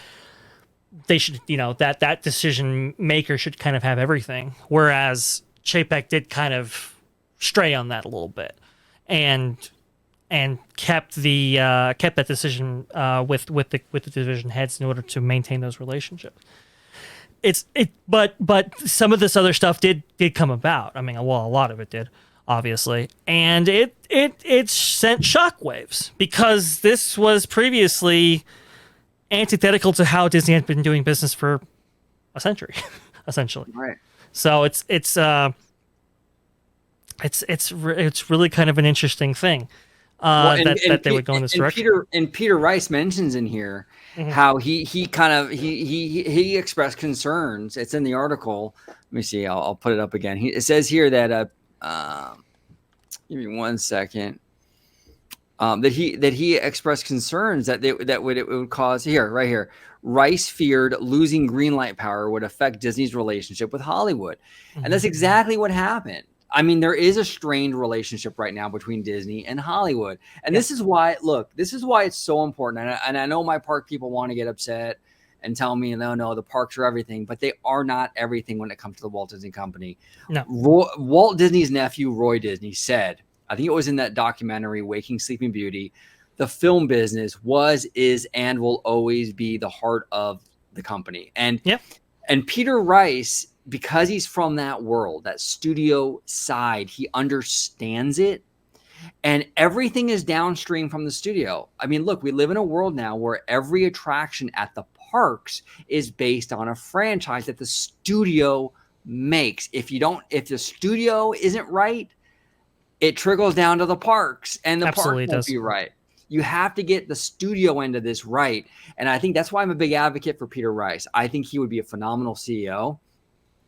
they should, that decision maker should kind of have everything. Whereas Chapek did kind of stray on that a little bit, and kept that decision with the division heads in order to maintain those relationships. But some of this other stuff did come about. I mean, well, a lot of it did, obviously, and it sent shockwaves because this was previously antithetical to how Disney had been doing business for a century, essentially. Right. So it's really kind of an interesting thing that they would go in this direction. Peter Rice mentions in here how he expressed concerns. It's in the article. Let me see. I'll put it up again. It says here that give me 1 second. That he expressed concerns that it would cause right here. Rice feared losing greenlight power would affect Disney's relationship with Hollywood, and that's exactly what happened. I mean, there is a strained relationship right now between Disney and Hollywood, and this is why. Look, this is why it's so important. And I know my park people want to get upset and tell me, no, the parks are everything, but they are not everything when it comes to the Walt Disney Company. No, Walt Disney's nephew Roy Disney said, I think it was in that documentary, Waking Sleeping Beauty, the film business was, is, and will always be the heart of the company. And Peter Rice, because he's from that world, that studio side, he understands it. And everything is downstream from the studio. I mean, look, we live in a world now where every attraction at the parks is based on a franchise that the studio makes. If the studio isn't right, it trickles down to the parks, and the parks won't be right. You have to get the studio end of this right. And I think that's why I'm a big advocate for Peter Rice. I think he would be a phenomenal CEO.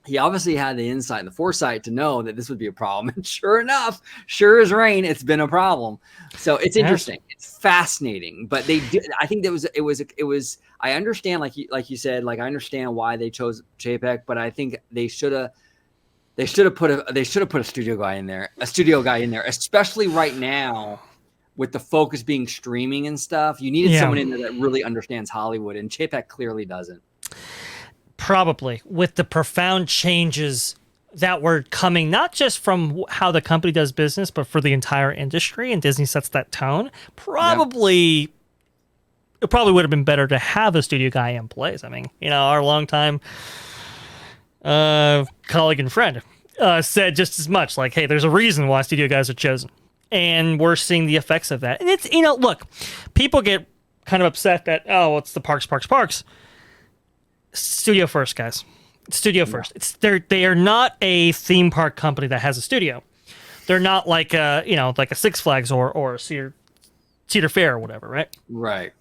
He obviously had the insight and the foresight to know that this would be a problem. And sure enough, sure as rain, it's been a problem. So it's interesting. It's fascinating. But they did. I think it was. I understand, like you said, I understand why they chose Chapek, but I think they should have put a studio guy in there, especially right now with the focus being streaming and stuff. You needed someone in there that really understands Hollywood, and Chapek clearly doesn't. Probably with the profound changes that were coming, not just from how the company does business, but for the entire industry, and Disney sets that tone. It probably would have been better to have a studio guy in place. I mean, our longtime colleague and friend said just as much, like, hey, there's a reason why studio guys are chosen, and we're seeing the effects of that. And it's, look, people get kind of upset that, oh, it's the parks. Studio first, guys. Studio first. They are not a theme park company that has a studio. They're not like a Six Flags or a Cedar Fair or whatever, right? Right.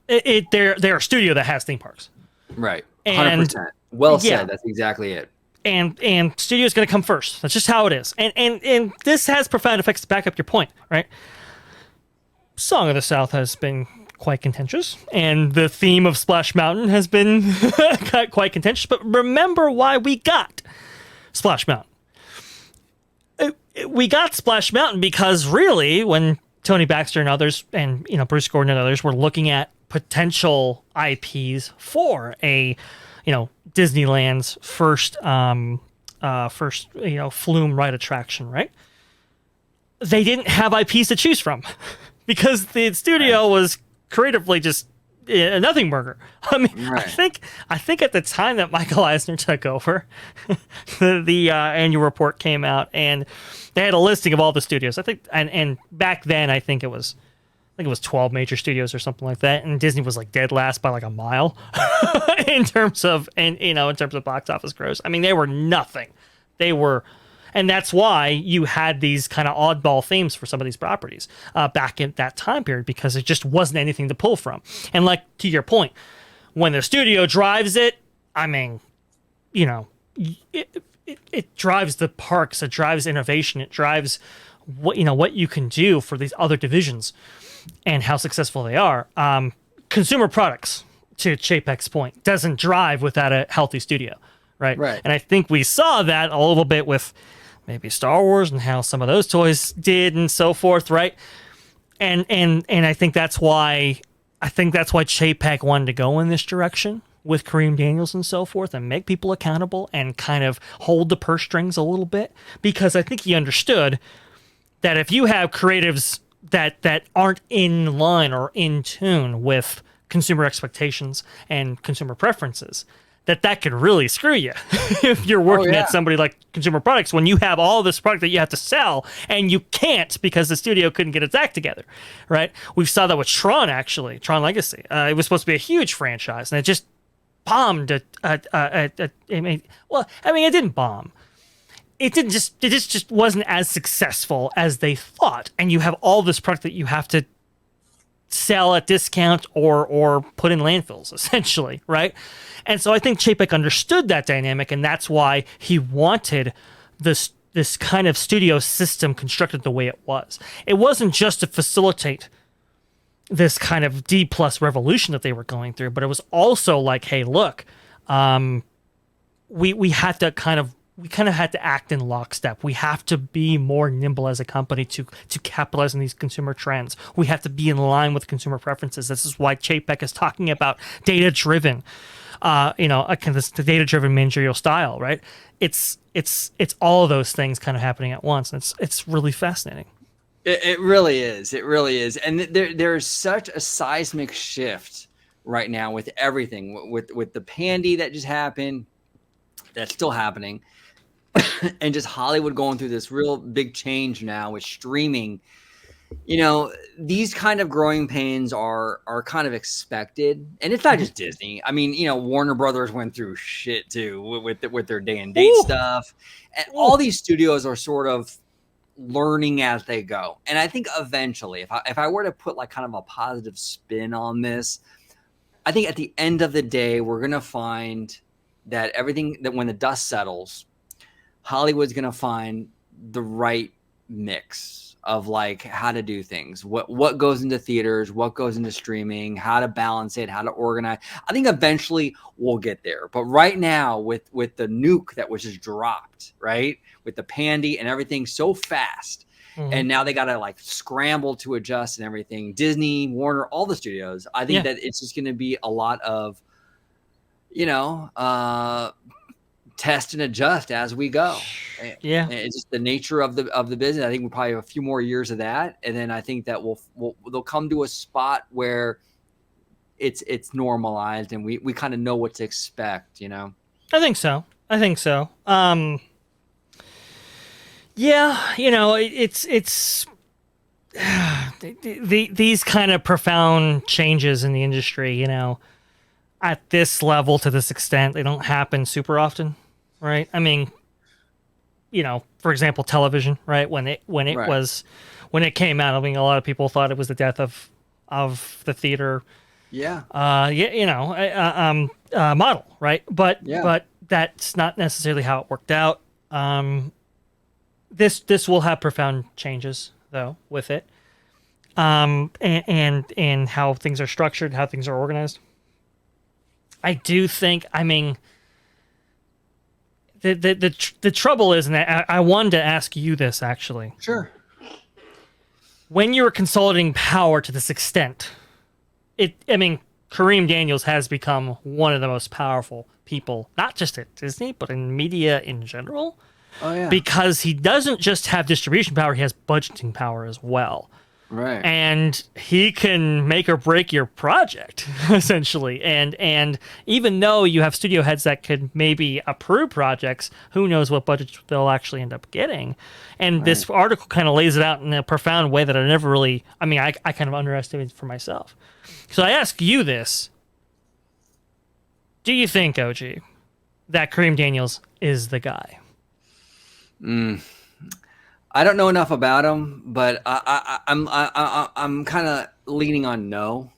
They're a studio that has theme parks. Right. 100%. Well said. Yeah. That's exactly it. And studio is going to come first. That's just how it is. And this has profound effects to back up your point, right? Song of the South has been quite contentious, and the theme of Splash Mountain has been quite contentious. But remember why we got Splash Mountain. We got Splash Mountain because really, when Tony Baxter and others, and Bruce Gordon and others, were looking at potential IPs for a Disneyland's first flume ride attraction, right? they didn't have IPs to choose from because the studio was creatively just a nothing burger. I mean, Right. I think at the time that Michael Eisner took over, the annual report came out and they had a listing of all the studios. I think, and back then I think it was 12 major studios or something like that, and Disney was like dead last by like a mile in terms of box office gross. I mean, they were nothing. They were. And that's why you had these kind of oddball themes for some of these properties back in that time period, because it just wasn't anything to pull from. And like to your point, when the studio drives it, I mean, you know, it drives the parks, it drives innovation, it drives what you can do for these other divisions and how successful they are. Consumer products, to Chapek's point, doesn't drive without a healthy studio, right? Right. And I think we saw that a little bit with maybe Star Wars and how some of those toys did and so forth, right? And I think that's why Chapek wanted to go in this direction with Kareem Daniels and so forth and make people accountable and kind of hold the purse strings a little bit, because I think he understood that if you have creatives that aren't in line or in tune with consumer expectations and consumer preferences, that could really screw you if you're working at somebody like consumer products, when you have all this product that you have to sell and you can't because the studio couldn't get its act together, right? We saw that with Tron Legacy. It was supposed to be a huge franchise and it just bombed. It didn't bomb. It just wasn't as successful as they thought. And you have all this product that you have to sell at discount or put in landfills, essentially, right? And so I think Chapek understood that dynamic, and that's why he wanted this kind of studio system constructed the way it was. It wasn't just to facilitate this kind of D+ revolution that they were going through, but it was also like, hey, look, we had to kind of had to act in lockstep. We have to be more nimble as a company to capitalize on these consumer trends. We have to be in line with consumer preferences. This is why Chapek is talking about data-driven, the data-driven managerial style, right? It's all of those things kind of happening at once, and it's really fascinating. It really is. It really is. And there's such a seismic shift right now with everything, with the pandy that just happened, that's still happening. And just Hollywood going through this real big change now with streaming. You know, these kind of growing pains are kind of expected, and it's not just Disney. I mean, you know, Warner Brothers went through shit too with their day and date stuff, and all these studios are sort of learning as they go. And I think eventually, if I were to put like kind of a positive spin on this, I think at the end of the day, we're gonna find that when the dust settles, Hollywood's going to find the right mix of like how to do things, what goes into theaters, what goes into streaming, how to balance it, how to organize. I think eventually we'll get there. But right now with the nuke that was just dropped, right? With the pandy and everything so fast. And now they got to like scramble to adjust and everything. Disney, Warner, all the studios. I think that it's just going to be a lot of, test and adjust as we go. Yeah, and it's just the nature of the business. I think we'll probably have a few more years of that, and then I think that they'll come to a spot where it's normalized, and we kind of know what to expect. I think so. It's these kind of profound changes in the industry. At this level, to this extent, they don't happen super often. Right. I mean, for example, television, right? When it came out, I mean, a lot of people thought it was the death of the theater. Yeah. Model, right? But that's not necessarily how it worked out. This will have profound changes though with it. And how things are structured, how things are organized. I do think, I mean, the trouble is, and I wanted to ask you this actually. Sure. When you're consolidating power to this extent, Kareem Daniels has become one of the most powerful people, not just at Disney, but in media in general. Oh yeah. Because he doesn't just have distribution power, he has budgeting power as well. Right. And he can make or break your project, essentially. And even though you have studio heads that could maybe approve projects, who knows what budgets they'll actually end up getting. And this article kind of lays it out in a profound way that I never really, I kind of underestimated for myself. So I ask you this. Do you think, OG, that Kareem Daniels is the guy? I don't know enough about him, but I'm kind of leaning on no.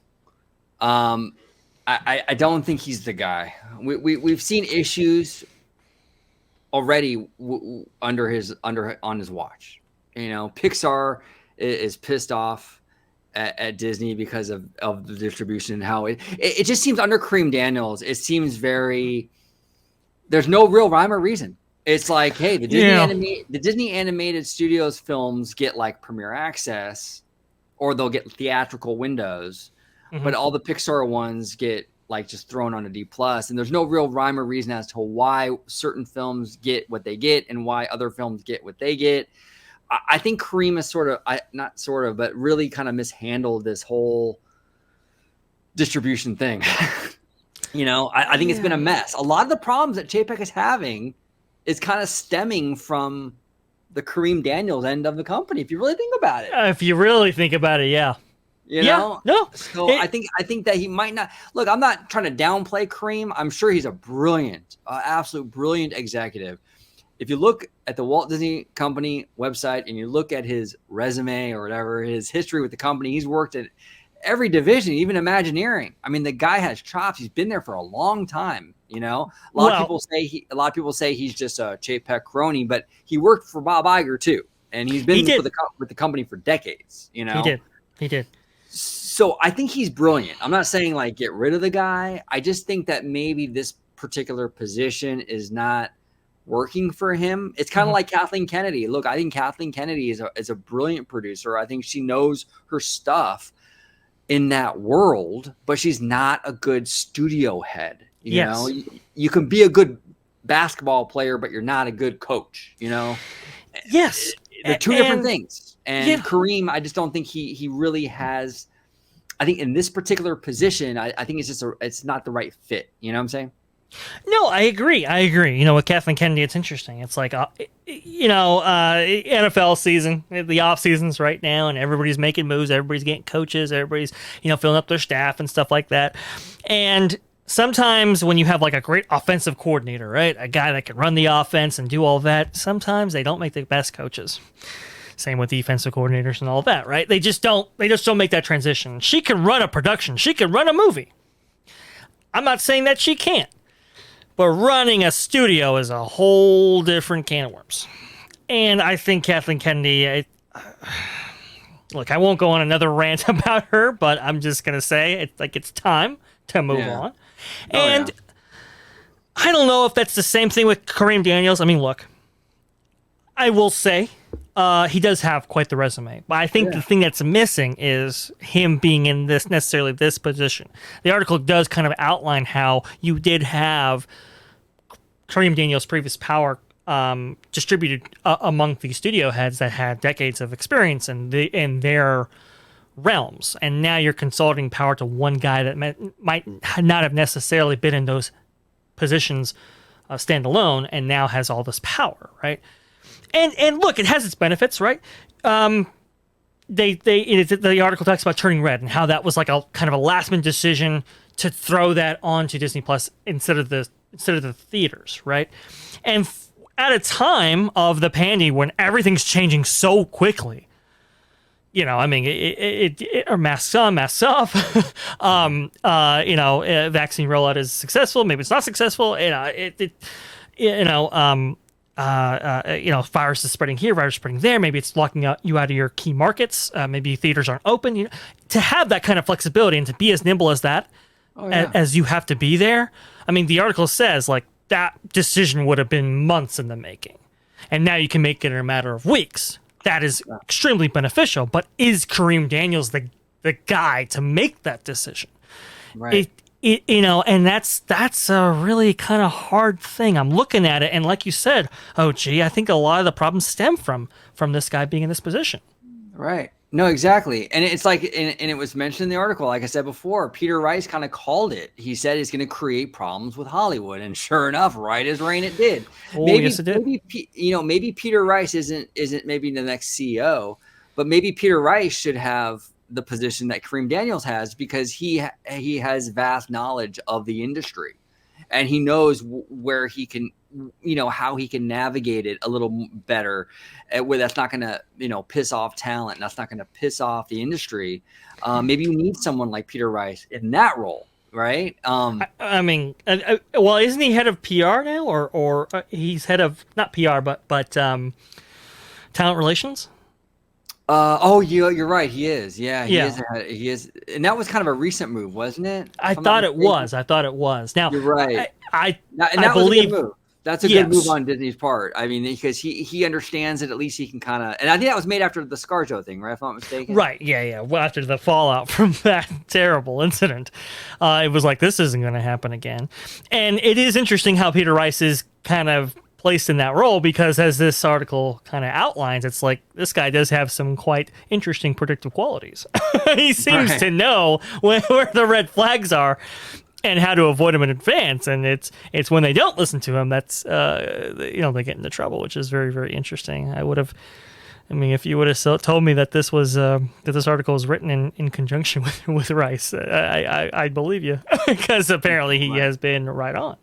I don't think he's the guy. We've seen issues already on his watch. You know, Pixar is pissed off at Disney because of the distribution and how it just seems under Kareem Daniels. It seems there's no real rhyme or reason. It's like, hey, the Disney animated studios films get like premiere access, or they'll get theatrical windows, but all the Pixar ones get like just thrown on a D+. And there's no real rhyme or reason as to why certain films get what they get and why other films get what they get. I think Kareem is but really kind of mishandled this whole distribution thing. You know, I think it's been a mess. A lot of the problems that Chapek is having is kind of stemming from the Kareem Daniels end of the company. If you really think about it, yeah. You know? No. So I think that he might not look. I'm not trying to downplay Kareem. I'm sure he's a brilliant, absolute brilliant executive. If you look at the Walt Disney Company website and you look at his resume or whatever, his history with the company, he's worked at every division, even Imagineering. I mean, the guy has chops. He's been there for a long time. You know, a lot of people say he's just a Chapek crony, but he worked for Bob Iger too, and he's been with the company for decades. You know, he did. So I think he's brilliant. I'm not saying like get rid of the guy. I just think that maybe this particular position is not working for him. It's kind of like Kathleen Kennedy. Look, I think Kathleen Kennedy is a brilliant producer. I think she knows her stuff in that world, but she's not a good studio head. You know, you can be a good basketball player, but you're not a good coach, you know? Yes. They're two different things. And Kareem, I just don't think he really has, I think in this particular position, I think it's not the right fit. You know what I'm saying? No, I agree. You know, with Kathleen Kennedy, it's interesting. It's like, NFL season, the off seasons right now, and everybody's making moves. Everybody's getting coaches. Everybody's, filling up their staff and stuff like that. And sometimes when you have like a great offensive coordinator, right, a guy that can run the offense and do all that, sometimes they don't make the best coaches. Same with defensive coordinators and all that, right? They just don't make that transition. She can run a production. She can run a movie. I'm not saying that she can't. But running a studio is a whole different can of worms. And I think Kathleen Kennedy, look, I won't go on another rant about her, but I'm just going to say it's time to move on. And I don't know if that's the same thing with Kareem Daniels. I mean, look, I will say he does have quite the resume. But I think the thing that's missing is him being in this position. The article does kind of outline how you did have Kareem Daniels' previous power distributed among the studio heads that had decades of experience in their realms. And now you're consolidating power to one guy that might not have necessarily been in those positions standalone and now has all this power, right? And look, it has its benefits, right? The article talks about Turning Red and how that was like a kind of a last minute decision to throw that onto Disney Plus instead of the theaters, right? And at a time of the pandy when everything's changing so quickly, I mean, it masks on, masks off. Vaccine rollout is successful, maybe it's not successful. Virus is spreading here, virus is spreading there. Maybe it's locking you out of your key markets. Maybe theaters aren't open. To have that kind of flexibility and to be as nimble as that, as you have to be there. I mean, the article says like that decision would have been months in the making, and now you can make it in a matter of weeks. That is extremely beneficial. But is Kareem Daniels the guy to make that decision? Right. And that's a really kind of hard thing. I'm looking at it, and like you said, oh gee, I think a lot of the problems stem from this guy being in this position. Right. No, exactly. And it's like, and it was mentioned in the article, like I said before, Peter Rice kind of called it. He said it's going to create problems with Hollywood. And sure enough, right as rain, it did. Oh, yes, it did. Maybe Peter Rice isn't maybe the next CEO, but maybe Peter Rice should have the position that Kareem Daniels has, because he has vast knowledge of the industry, and he knows where he can, how he can navigate it a little better, where that's not going to, piss off talent. And that's not going to piss off the industry. Maybe you need someone like Peter Rice in that role, right? I mean, well, isn't he head of PR now, or he's head of not PR, but talent relations? You're right. He is. Yeah, he is. He is, and that was kind of a recent move, wasn't it? I thought it was. Now you're right. I believe was a good move. That's a good move on Disney's part. I mean, because he understands it. At least he can kind of, and I think that was made after the ScarJo thing, right? If I'm not mistaken. Right. Yeah. Well, after the fallout from that terrible incident, it was like, this isn't going to happen again. And it is interesting how Peter Rice is kind of placed in that role, because as this article kind of outlines, it's like this guy does have some quite interesting predictive qualities. He seems to know where the red flags are and how to avoid them in advance, and it's when they don't listen to him that's they get into trouble, which is very, very interesting. If you would have told me that this was that this article was written in conjunction with Rice, I'd believe you, because apparently he has been right on.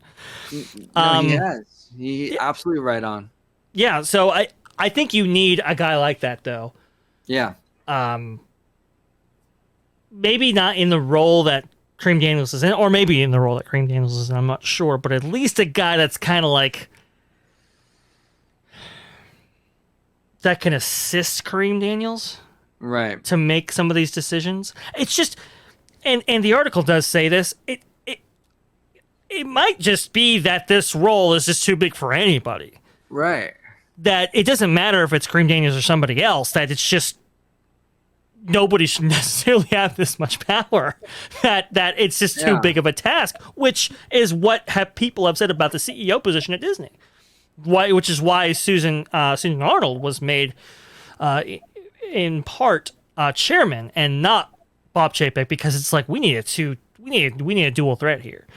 No, he has. He absolutely right on. Yeah, so I think you need a guy like that, though. Yeah. Maybe not in the role that Kareem Daniels is in, or maybe in the role that Kareem Daniels is in, I'm not sure, but at least a guy that's kind of like, that can assist Kareem Daniels, right, to make some of these decisions. It's just, and the article does say this, it might just be that this role is just too big for anybody. Right. That it doesn't matter if it's Kareem Daniels or somebody else, that it's just nobody should necessarily have this much power. That it's just too big of a task, which is what people have said about the CEO position at Disney. Which is why Susan Arnold was made in part chairman and not Bob Chapek, because it's like we need a dual threat here.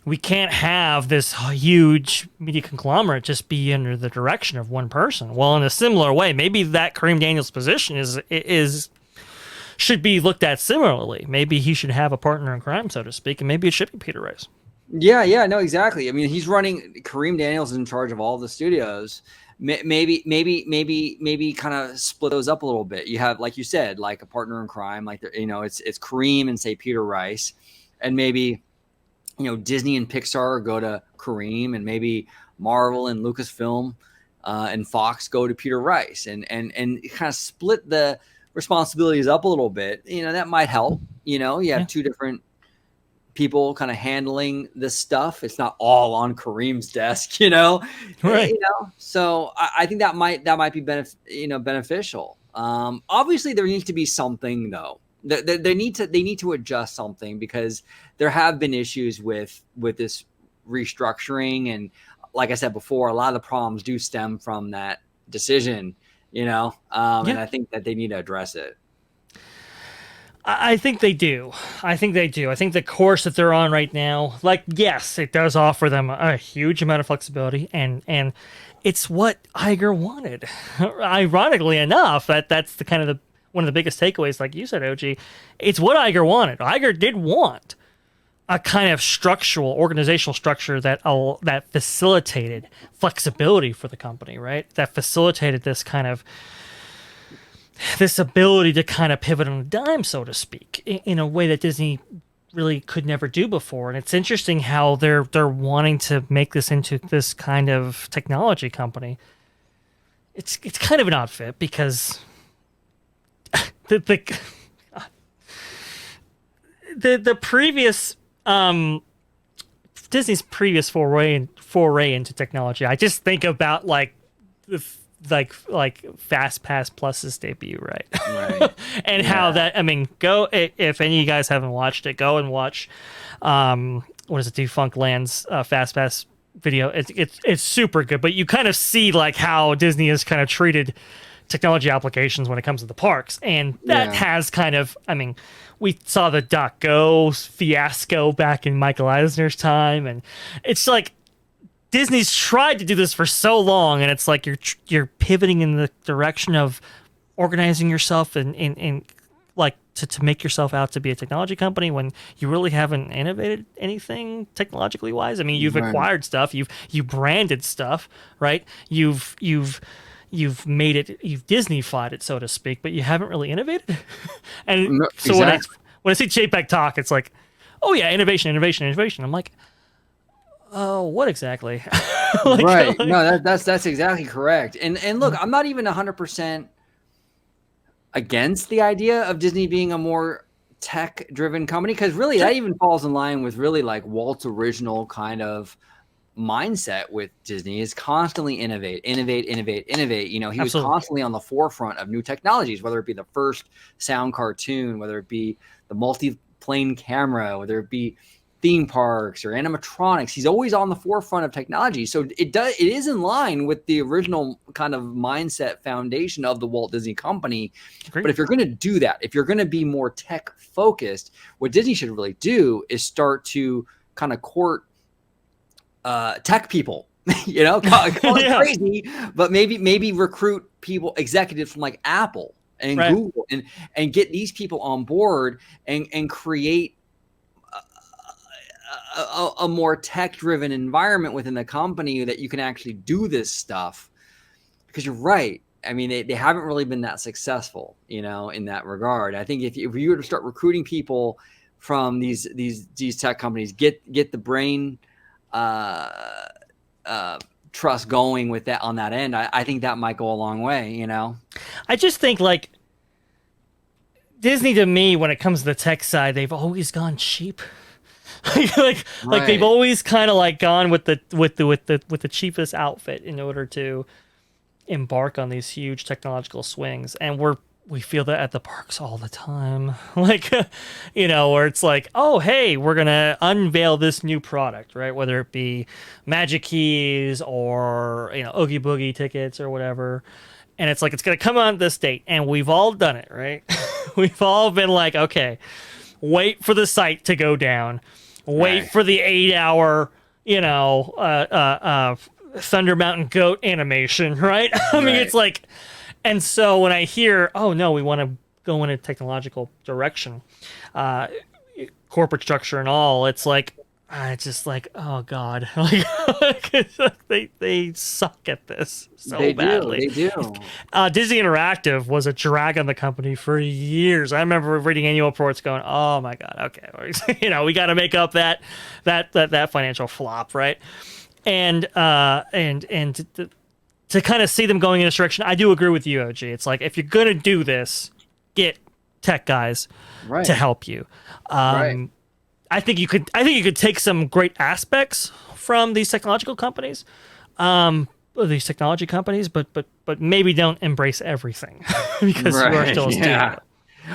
We can't have this huge media conglomerate just be under the direction of one person. Well, in a similar way, maybe that Kareem Daniels position should be looked at similarly. Maybe he should have a partner in crime, so to speak, and maybe it should be Peter Rice. Yeah, no, exactly. I mean, he's running. Kareem Daniels is in charge of all the studios. Maybe kind of split those up a little bit. You have, like you said, like a partner in crime, like it's Kareem and say Peter Rice, and maybe Disney and Pixar go to Kareem, and maybe Marvel and Lucasfilm and Fox go to Peter Rice, and kind of split the responsibilities up a little bit. That might help. You have two different people kind of handling this stuff. It's not all on Kareem's desk, right? So I think that might be beneficial. Obviously, there needs to be something though. They need to adjust something, because there have been issues with this restructuring, and like I said before, a lot of the problems do stem from that decision. And I think that they need to address it. I think they do. I think the course that they're on right now, like, yes, it does offer them a huge amount of flexibility, and it's what Iger wanted. Ironically enough, that's the kind of one of the biggest takeaways, like you said, OG. It's what Iger wanted. Iger did want a kind of organizational structure that facilitated flexibility for the company, right? That facilitated this ability to kind of pivot on a dime, so to speak, in a way that Disney really could never do before. And it's interesting how they're wanting to make this into this kind of technology company. It's kind of an odd fit, because the previous Disney's previous foray into technology, I just think about like Fast Pass Plus's debut, right? Right. And how that, I mean, if any of you guys haven't watched it, go and watch what is it, Defunct Land's Fast Pass video. It's super good, but you kind of see like how Disney has kind of treated technology applications when it comes to the parks, and that has kind of, I mean, we saw the DocGo fiasco back in Michael Eisner's time, and it's like Disney's tried to do this for so long, and it's like you're pivoting in the direction of organizing yourself and like to make yourself out to be a technology company when you really haven't innovated anything technologically wise. I mean, you've acquired stuff, you branded stuff, right? You've made it, you've Disney-fied it, so to speak, but you haven't really innovated. And so exactly. when I see Chapek talk, it's like, oh yeah, innovation. I'm like, oh, what exactly? Right. No, that's exactly correct. And look, I'm not even 100% against the idea of Disney being a more tech-driven company, because really that even falls in line with really like Walt's original kind of mindset with Disney is constantly innovate. You know, he was constantly on the forefront of new technologies, whether it be the first sound cartoon, whether it be the multi-plane camera, whether it be theme parks or animatronics. He's always on the forefront of technology. So it is in line with the original kind of mindset foundation of the Walt Disney Company. Great. But if you're going to do that, if you're going to be more tech focused, what Disney should really do is start to kind of court tech people, you know, call it crazy, but maybe recruit people, executives from like Apple and Google, and get these people on board and create a more tech-driven environment within the company that you can actually do this stuff. Because you're right. I mean, they haven't really been that successful, you know, in that regard. I think if you were to start recruiting people from these tech companies, get the brain trust going with that on that end, I think that might go a long way, you know. I just think like Disney, to me, when it comes to the tech side, they've always gone cheap. like they've always kind of like gone with the cheapest outfit in order to embark on these huge technological swings, and we feel that at the parks all the time. Like, you know, where it's like, oh, hey, we're going to unveil this new product, right? Whether it be Magic Keys or, you know, Oogie Boogie tickets or whatever. And it's like, it's going to come on this date. And we've all done it, right? We've all been like, okay, wait for the site to go down. Wait for the 8-hour, you know, Thunder Mountain Goat animation, right? I mean, it's like... And so when I hear, oh no, we want to go in a technological direction, corporate structure and all, it's like, it's just like, oh God, like, they suck at this so badly. They do. Disney Interactive was a drag on the company for years. I remember reading annual reports going, oh my God, okay, you know, we got to make up that financial flop, right? And to kind of see them going in this direction, I do agree with you, OG. It's like, if you're going to do this, get tech guys to help you. I think you could take some great aspects from these technological companies, but maybe don't embrace everything because you are still a studio.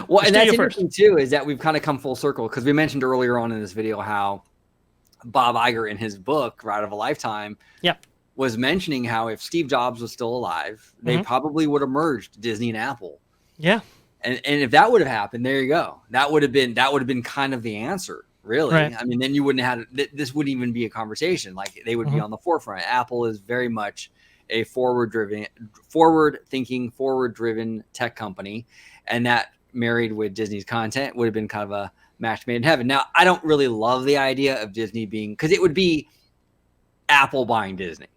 Well, and that's interesting too, is that we've kind of come full circle, because we mentioned earlier on in this video how Bob Iger in his book, Ride of a Lifetime, was mentioning how if Steve Jobs was still alive, they probably would have merged Disney and Apple. Yeah. And if that would have happened, there you go. That would have been kind of the answer, really. Right. I mean, then you wouldn't have had, this wouldn't even be a conversation. Like, they would be on the forefront. Apple is very much a forward-thinking, forward-driven tech company, and that married with Disney's content would have been kind of a match made in heaven. Now, I don't really love the idea of Disney being, because it would be Apple buying Disney.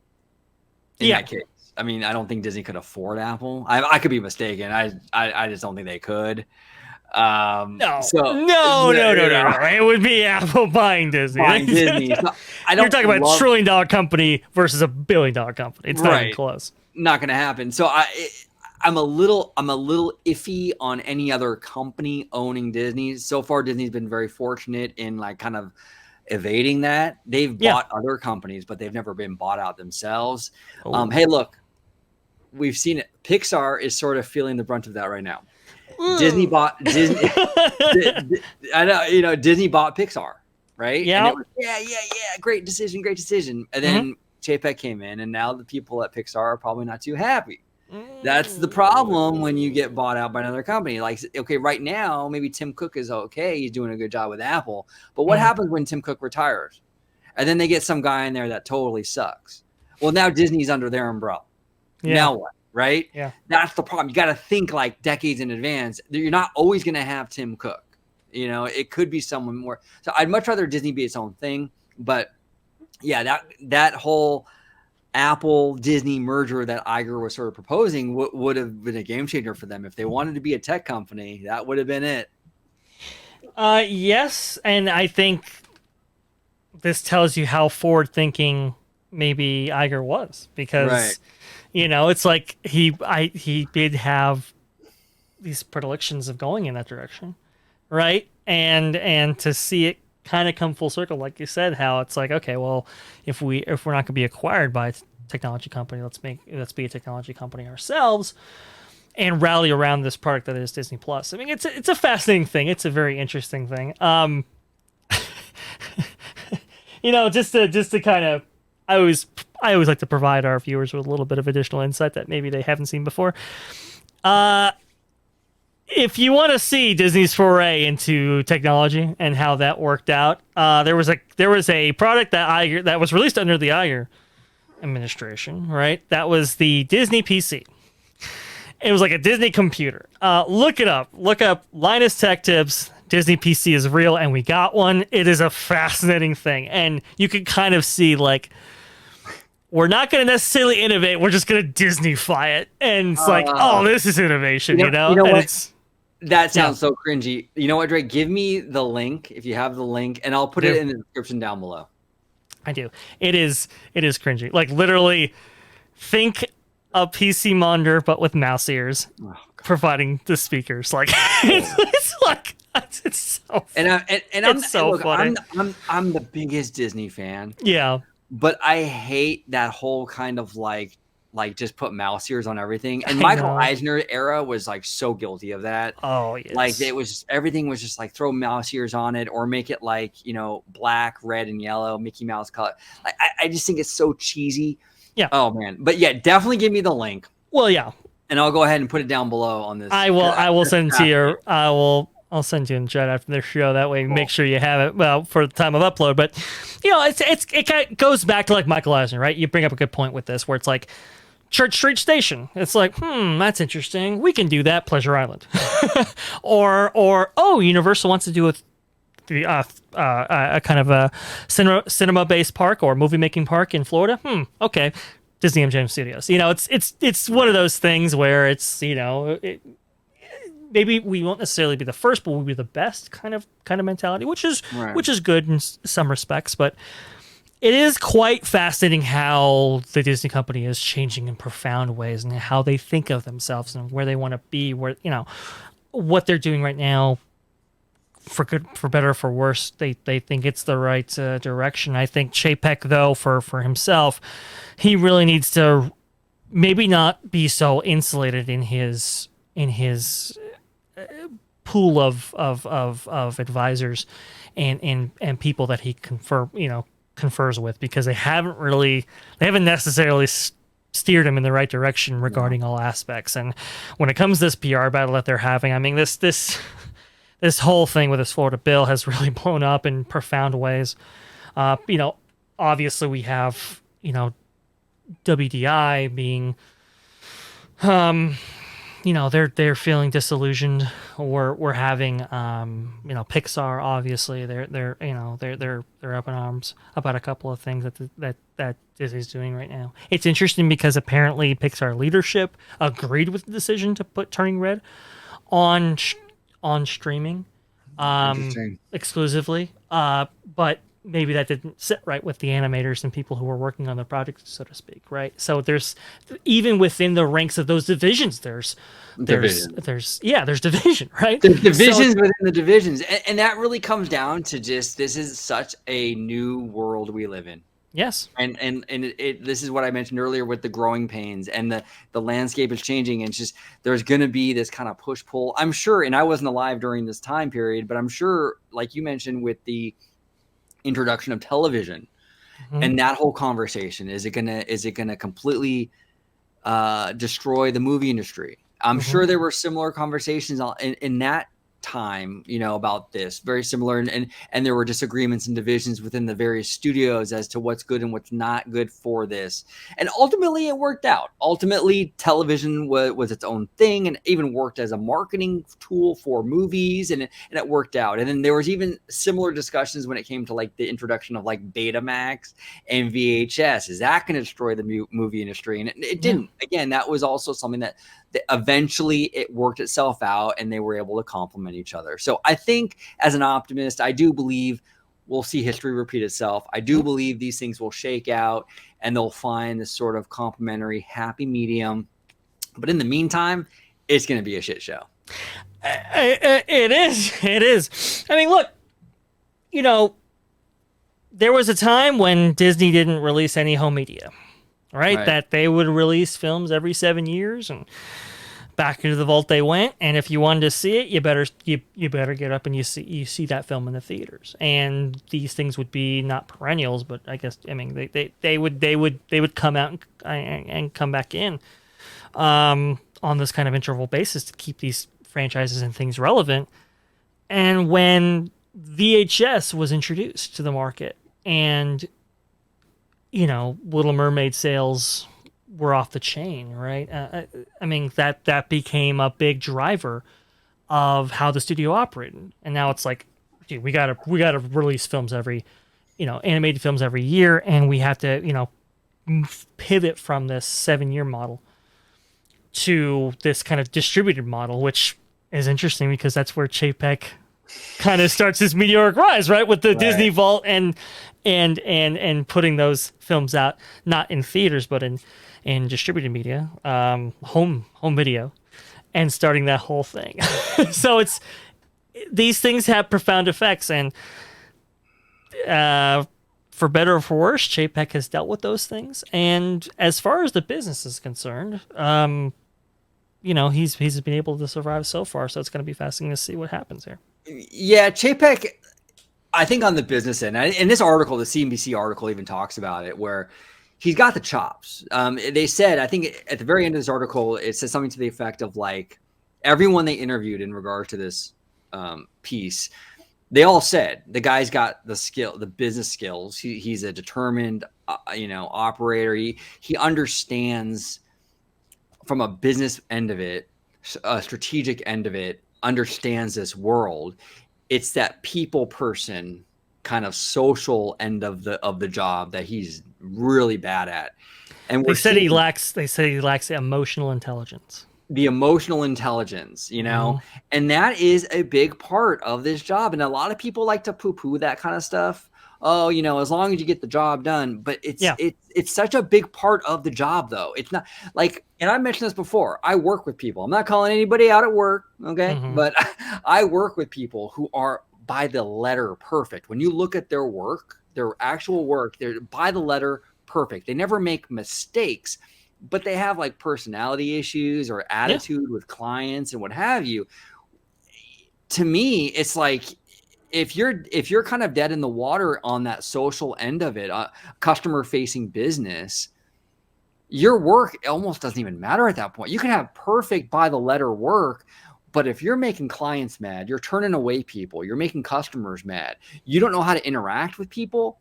In that case, I mean, I don't think Disney could afford Apple. I could be mistaken. I just don't think they could. No. It would be Apple buying Disney. So you're talking about a $1 trillion company versus a $1 billion company. It's not even close. Not going to happen. So I'm a little iffy on any other company owning Disney. So far, Disney's been very fortunate in like kind of evading that. They've bought other companies, but they've never been bought out themselves. Hey, look, we've seen it. Pixar is sort of feeling the brunt of that right now. Disney bought Disney. I know, you know, Disney bought Pixar, right? Yeah. Yeah. Great decision. And then Chapek came in, and now the people at Pixar are probably not too happy. That's the problem when you get bought out by another company. Like, okay, right now, maybe Tim Cook is okay. He's doing a good job with Apple. But what happens when Tim Cook retires? And then they get some guy in there that totally sucks. Well, now Disney's under their umbrella. Yeah. Now what? Right? Yeah. That's the problem. You got to think like decades in advance. You're not always going to have Tim Cook. You know, it could be someone more. So I'd much rather Disney be its own thing. But yeah, that whole Apple Disney merger that Iger was sort of proposing would have been a game changer for them. If they wanted to be a tech company, that would have been it. Yes, and I think this tells you how forward thinking maybe Iger was, because you know, it's like he did have these predilections of going in that direction, right? And to see it kind of come full circle, like you said, how it's like, okay, well, if we're not going to be acquired by a technology company, let's be a technology company ourselves and rally around this product that is Disney Plus. I mean, it's a fascinating thing. It's a very interesting thing. You know, just to kind of, I always like to provide our viewers with a little bit of additional insight that maybe they haven't seen before. If you want to see Disney's foray into technology and how that worked out, there was a product that was released under the Iger administration, right? That was the Disney PC. It was like a Disney computer. Look it up. Look up Linus Tech Tips. Disney PC is real, and we got one. It is a fascinating thing, and you can kind of see, like, we're not going to necessarily innovate. We're just going to Disney-fy it, and it's like, oh, this is innovation, you know? You know and what? That sounds so cringy. You know what, Drake? Give me the link if you have the link, and I'll put it in the description down below. I do. It is cringy. Like, literally, think a PC monitor, but with mouse ears, providing the speakers. Like, it's like, it's so funny. I'm the biggest Disney fan. Yeah. But I hate that whole kind of like just put mouse ears on everything. And Michael Eisner era was like so guilty of that. Oh, yes. Like everything was just like throw mouse ears on it or make it like, you know, black, red, and yellow, Mickey Mouse color. I just think it's so cheesy. Yeah. Oh man. But yeah, definitely give me the link. Well, yeah. And I'll go ahead and put it down below on this. I will send it to you. I'll send you in chat after the show. That way, make sure you have it, well, for the time of upload. But, you know, it kind of goes back to like Michael Eisner, right? You bring up a good point with this, where it's like Church Street Station. It's like, that's interesting. We can do that. Pleasure Island, or Universal wants to do a kind of a cinema-based park or movie-making park in Florida. Okay, Disney MGM Studios. You know, it's one of those things where it's, you know, maybe we won't necessarily be the first, but we'll be the best kind of mentality, which is good in some respects. But it is quite fascinating how the Disney company is changing in profound ways, and how they think of themselves and where they want to be, where, you know, what they're doing right now, for good, for better, for worse. They think it's the right direction. I think Chapek, though, for himself, he really needs to maybe not be so insulated in his pool of advisors and people that he confers with, because they haven't necessarily steered him in the right direction regarding all aspects. And when it comes to this PR battle that they're having, I mean, this whole thing with this Florida bill has really blown up in profound ways. You know, obviously we have, you know, WDI being, you know, they're feeling disillusioned. We're having, you know, Pixar, obviously they're up in arms about a couple of things that Disney's doing right now. It's interesting because apparently Pixar leadership agreed with the decision to put Turning Red on streaming, exclusively. But maybe that didn't sit right with the animators and people who were working on the project, so to speak, right? So there's, even within the ranks of those divisions, there's division, right? There's divisions within the divisions. And that really comes down to just, this is such a new world we live in. Yes. This is what I mentioned earlier with the growing pains, and the landscape is changing, and it's just there's going to be this kind of push pull. I'm sure, and I wasn't alive during this time period, but I'm sure, like you mentioned, with the introduction of television and that whole conversation, is it gonna completely destroy the movie industry? I'm sure there were similar conversations in that time, about this, very similar, and there were disagreements and divisions within the various studios as to what's good and what's not good for this, and ultimately it worked out. Ultimately, television was its own thing, and even worked as a marketing tool for movies, and it worked out. And then there was even similar discussions when it came to like the introduction of like Betamax and VHS. Is that going to destroy the movie industry? And it didn't. Again, that was also something that eventually it worked itself out, and they were able to complement each other. So I think, as an optimist, I do believe we'll see history repeat itself. I do believe these things will shake out, and they'll find this sort of complementary, happy medium. But in the meantime, it's going to be a shit show. It is. It is. I mean, look, there was a time when Disney didn't release any home media, right? That they would release films every 7 years, and back into the vault they went. And if you wanted to see it, you better get up and you see that film in the theaters. And these things would be not perennials, but I guess they would come out and come back in on this kind of interval basis to keep these franchises and things relevant. And when VHS was introduced to the market, and Little Mermaid sales were off the chain, right? That became a big driver of how the studio operated. And now it's like, dude, we gotta release films animated films every year, and we have to, pivot from this 7-year model to this kind of distributed model, which is interesting because that's where Chapek kind of starts his meteoric rise, right? With the Disney Vault and putting those films out, not in theaters, but in distributed media, home video, and starting that whole thing. So these things have profound effects, and for better or for worse, Chapek has dealt with those things. And as far as the business is concerned, he's been able to survive so far. So it's going to be fascinating to see what happens here. Yeah, Chapek, I think on the business end, and this article, the CNBC article, even talks about it, where he's got the chops. They said, I think at the very end of this article, it says something to the effect of like everyone they interviewed in regard to this piece, they all said the guy's got the business skills. He's a determined, operator. He understands from a business end of it, a strategic end of it, understands this world. It's that people person kind of social end of the job that he's really bad at. And they said he lacks the emotional intelligence. The emotional intelligence, and that is a big part of this job. And a lot of people like to poo-poo that kind of stuff. Oh, as long as you get the job done. But it's such a big part of the job, though. It's not like, and I mentioned this before, I work with people. I'm not calling anybody out at work, okay? But I work with people who are by the letter perfect. When you look at their work, their actual work, they're by the letter perfect. They never make mistakes, but they have like personality issues or attitude with clients and what have you. To me, it's like, if you're kind of dead in the water on that social end of it, customer facing business, your work almost doesn't even matter at that point. You can have perfect by the letter work, but if you're making clients mad, you're turning away people, you're making customers mad, you don't know how to interact with people,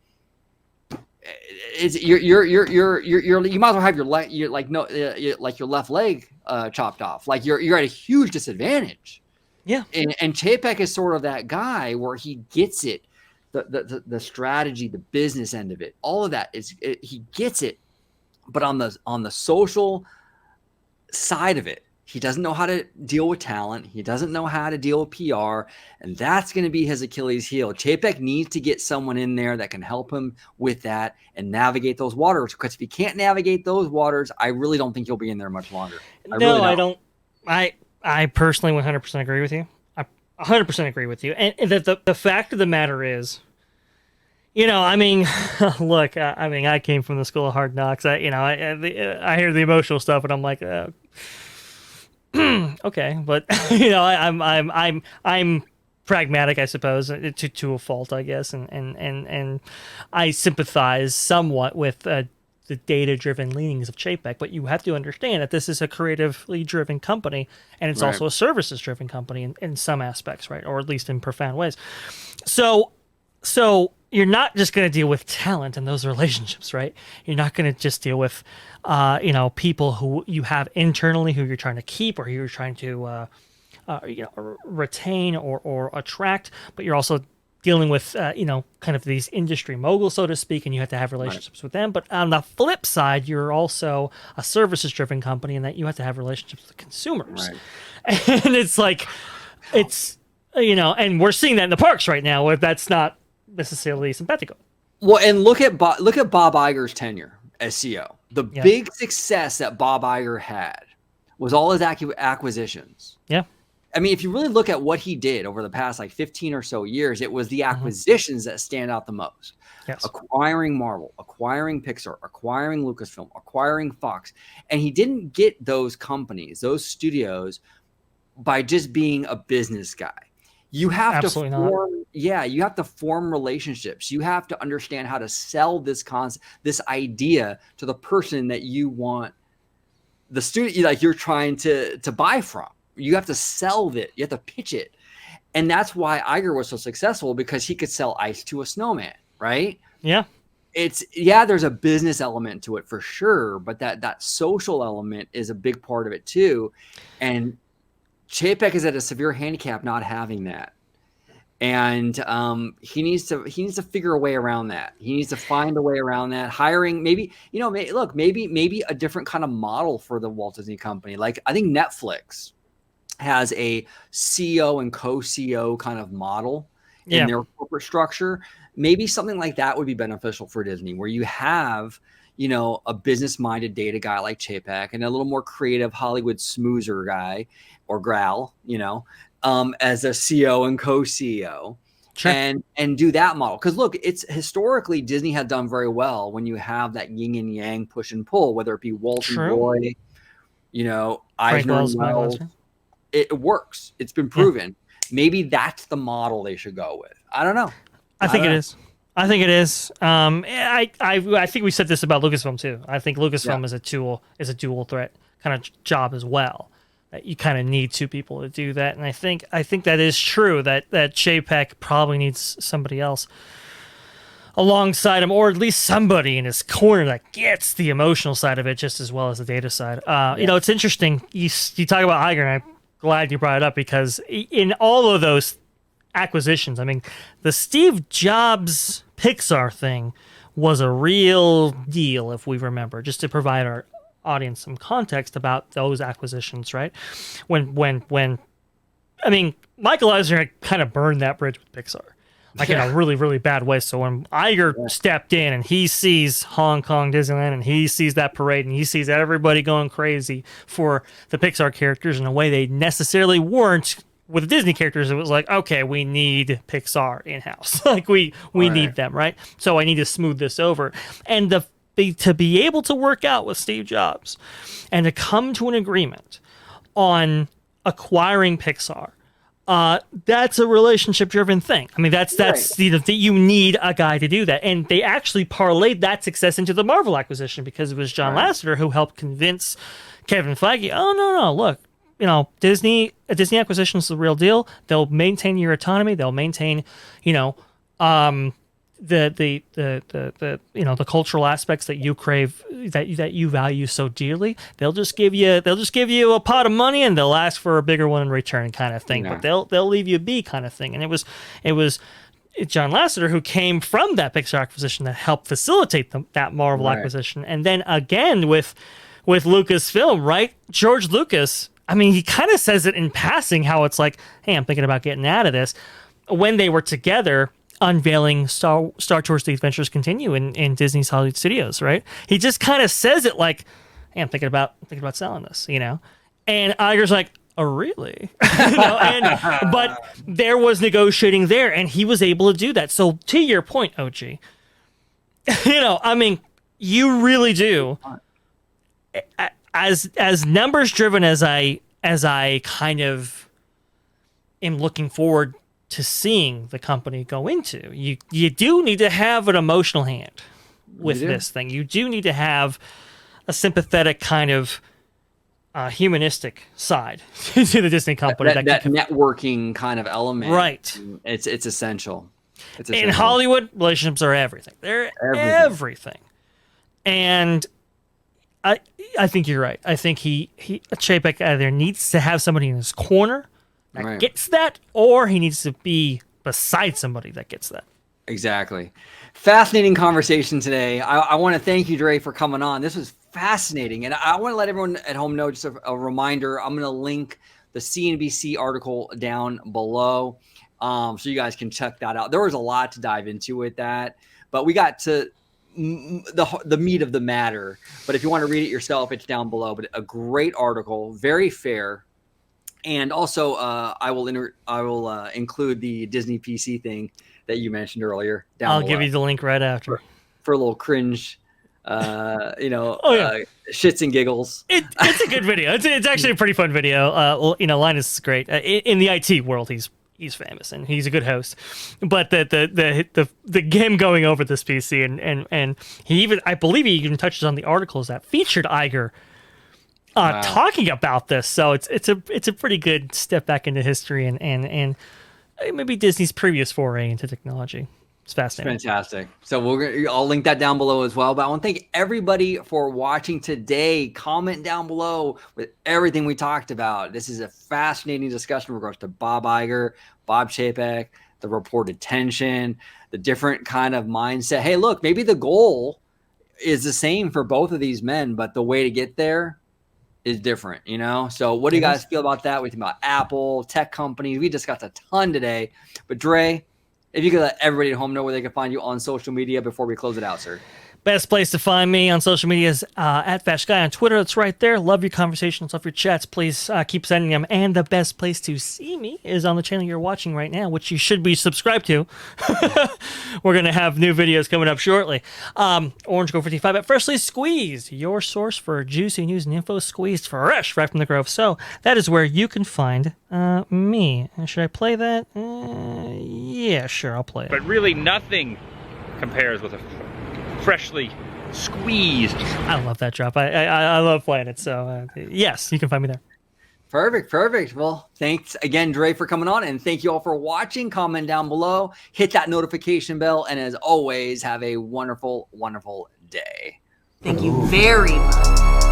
you might as well have your left leg chopped off. Like you're at a huge disadvantage. Yeah. And Chapek is sort of that guy where he gets it, the strategy, the business end of it, all of that he gets it. But on the social side of it, he doesn't know how to deal with talent. He doesn't know how to deal with PR, and that's going to be his Achilles heel. Chapek needs to get someone in there that can help him with that and navigate those waters. Because if he can't navigate those waters, I really don't think he'll be in there much longer. I don't. I personally 100% agree with you. I 100% agree with you. And the fact of the matter is, I mean, look, I mean, I came from the school of hard knocks. I hear the emotional stuff, and I'm like, okay, but I'm pragmatic, I suppose, to a fault, I guess, and I sympathize somewhat with the data-driven leanings of Chapek. But you have to understand that this is a creatively driven company, and it's Right. also a services-driven company in some aspects, right, or at least in profound ways. So you're not just going to deal with talent and those relationships, right? You're not going to just deal with, people who you have internally who you're trying to keep or who you're trying to, retain or attract, but you're also dealing with, kind of these industry moguls, so to speak, and you have to have relationships with them. But on the flip side, you're also a services-driven company in that you have to have relationships with the consumers. Right. And it's like, and we're seeing that in the parks right now, where that's not necessarily simpatico. Well, and look at Bob Iger's tenure as CEO. The Yeah. big success that Bob Iger had was all his acquisitions. Yeah. I mean, if you really look at what he did over the past like 15 or so years, it was the acquisitions that stand out the most. Yes. Acquiring Marvel, acquiring Pixar, acquiring Lucasfilm, acquiring Fox. And he didn't get those companies, those studios, by just being a business guy. You have Absolutely to form, you have to form relationships. You have to understand how to sell this concept, this idea to the person that you want the studio, like you're trying to buy from. You have to sell it. You have to pitch it. And that's why Iger was so successful, because he could sell ice to a snowman, right? Yeah. There's a business element to it for sure, but that social element is a big part of it too. And Chapek is at a severe handicap not having that. And he needs to figure a way around that. He needs to find a way around that. Hiring, maybe a different kind of model for the Walt Disney Company. Like I think Netflix has a CEO and co-CEO kind of model in their corporate structure. Maybe something like that would be beneficial for Disney, where you have, a business-minded data guy like Chapek and a little more creative Hollywood smoozer guy or growl, as a CEO and co-CEO. Sure. And do that model. Because look, it's historically Disney had done very well when you have that yin and yang push and pull, whether it be Walt and Roy, Eisner and Wells. It works. It's been proven. Yeah. Maybe that's the model they should go with. I don't know. I think it is. I think we said this about Lucasfilm too. I think Lucasfilm is a dual threat kind of job as well. That you kind of need two people to do that, and I think that is true. That Chapek probably needs somebody else alongside him, or at least somebody in his corner that gets the emotional side of it just as well as the data side. It's interesting. You talk about Iger, and I'm glad you brought it up, because in all of those acquisitions, I mean, the Steve Jobs Pixar thing was a real deal, if we remember, just to provide our audience some context about those acquisitions, right? When I mean, Michael Eisner had kind of burned that bridge with Pixar, like in a really, really bad way. So when Iger stepped in and he sees Hong Kong Disneyland and he sees that parade and he sees everybody going crazy for the Pixar characters in a way they necessarily weren't with the Disney characters, it was like, okay, we need Pixar in-house. Like we need them, right? So I need to smooth this over. And to be able to work out with Steve Jobs and to come to an agreement on acquiring Pixar, that's a relationship-driven thing. I mean, that's you need a guy to do that. And they actually parlayed that success into the Marvel acquisition, because it was John Lasseter who helped convince Kevin Feige, oh, no, look, a Disney acquisition is the real deal. They'll maintain your autonomy. They'll maintain, the cultural aspects that you crave, that you value so dearly. They'll just give you a pot of money and they'll ask for a bigger one in return, kind of thing. But they'll leave you be, kind of thing. And it was John Lasseter who came from that Pixar acquisition that helped facilitate that Marvel acquisition. And then again with Lucasfilm, right? George Lucas, I mean, he kind of says it in passing, how it's like, hey, I'm thinking about getting out of this. When they were together unveiling Star Tours The Adventures Continue in Disney's Hollywood Studios, right? He just kind of says it like, hey, I'm thinking about selling this, And Iger's like, oh, really? But there was negotiating there, and he was able to do that. So to your point, OG, I mean, you really do. As numbers driven as I kind of am looking forward to seeing the company go into, you do need to have an emotional hand with this thing. You do need to have a sympathetic kind of humanistic side to the Disney company. That networking kind of element. Right. It's essential. In Hollywood, relationships are everything. They're everything. And I think you're right. I think Chapek either needs to have somebody in his corner that gets that, or he needs to be beside somebody that gets that. Exactly. Fascinating conversation today. I want to thank you, Dre, for coming on. This was fascinating. And I want to let everyone at home know, just a reminder, I'm going to link the CNBC article down below so you guys can check that out. There was a lot to dive into with that, but we got to the meat of the matter. But if you want to read it yourself, it's down below. But a great article, very fair. And also, I will include the Disney PC thing that you mentioned earlier. I'll give you the link right after for a little cringe, shits and giggles. It's a good video. It's actually a pretty fun video. Linus is great in the IT world. He's famous and he's a good host. But the game going over this PC and he even, I believe he even touches on the articles that featured Iger talking about this. So it's a pretty good step back into history and maybe Disney's previous foray into technology. It's fascinating. It's fantastic. So I'll link that down below as well. But I want to thank everybody for watching today. Comment down below with everything we talked about. This is a fascinating discussion in regards to Bob Iger, Bob Chapek, the reported tension, the different kind of mindset. Hey, look, maybe the goal is the same for both of these men, but the way to get there is different, So what do you guys feel about that? We think about Apple, tech companies. We discussed a ton today. But Dre, if you could let everybody at home know where they can find you on social media before we close it out, sir. Best place to find me on social media is at FashGuy on Twitter. It's right there. Love your conversations, love your chats. Please keep sending them. And the best place to see me is on the channel you're watching right now, which you should be subscribed to. We're going to have new videos coming up shortly. Orange Go 55 at Freshly Squeezed, your source for juicy news and info squeezed fresh right from the Grove. So that is where you can find me. Should I play that? Yeah, sure, I'll play it. But really nothing compares with a freshly squeezed. I love that drop. I love playing it. So yes, you can find me there. Perfect. Well, thanks again, Dre, for coming on, and thank you all for watching. Comment down below, hit that notification bell, and as always, have a wonderful, wonderful day. Thank you very much.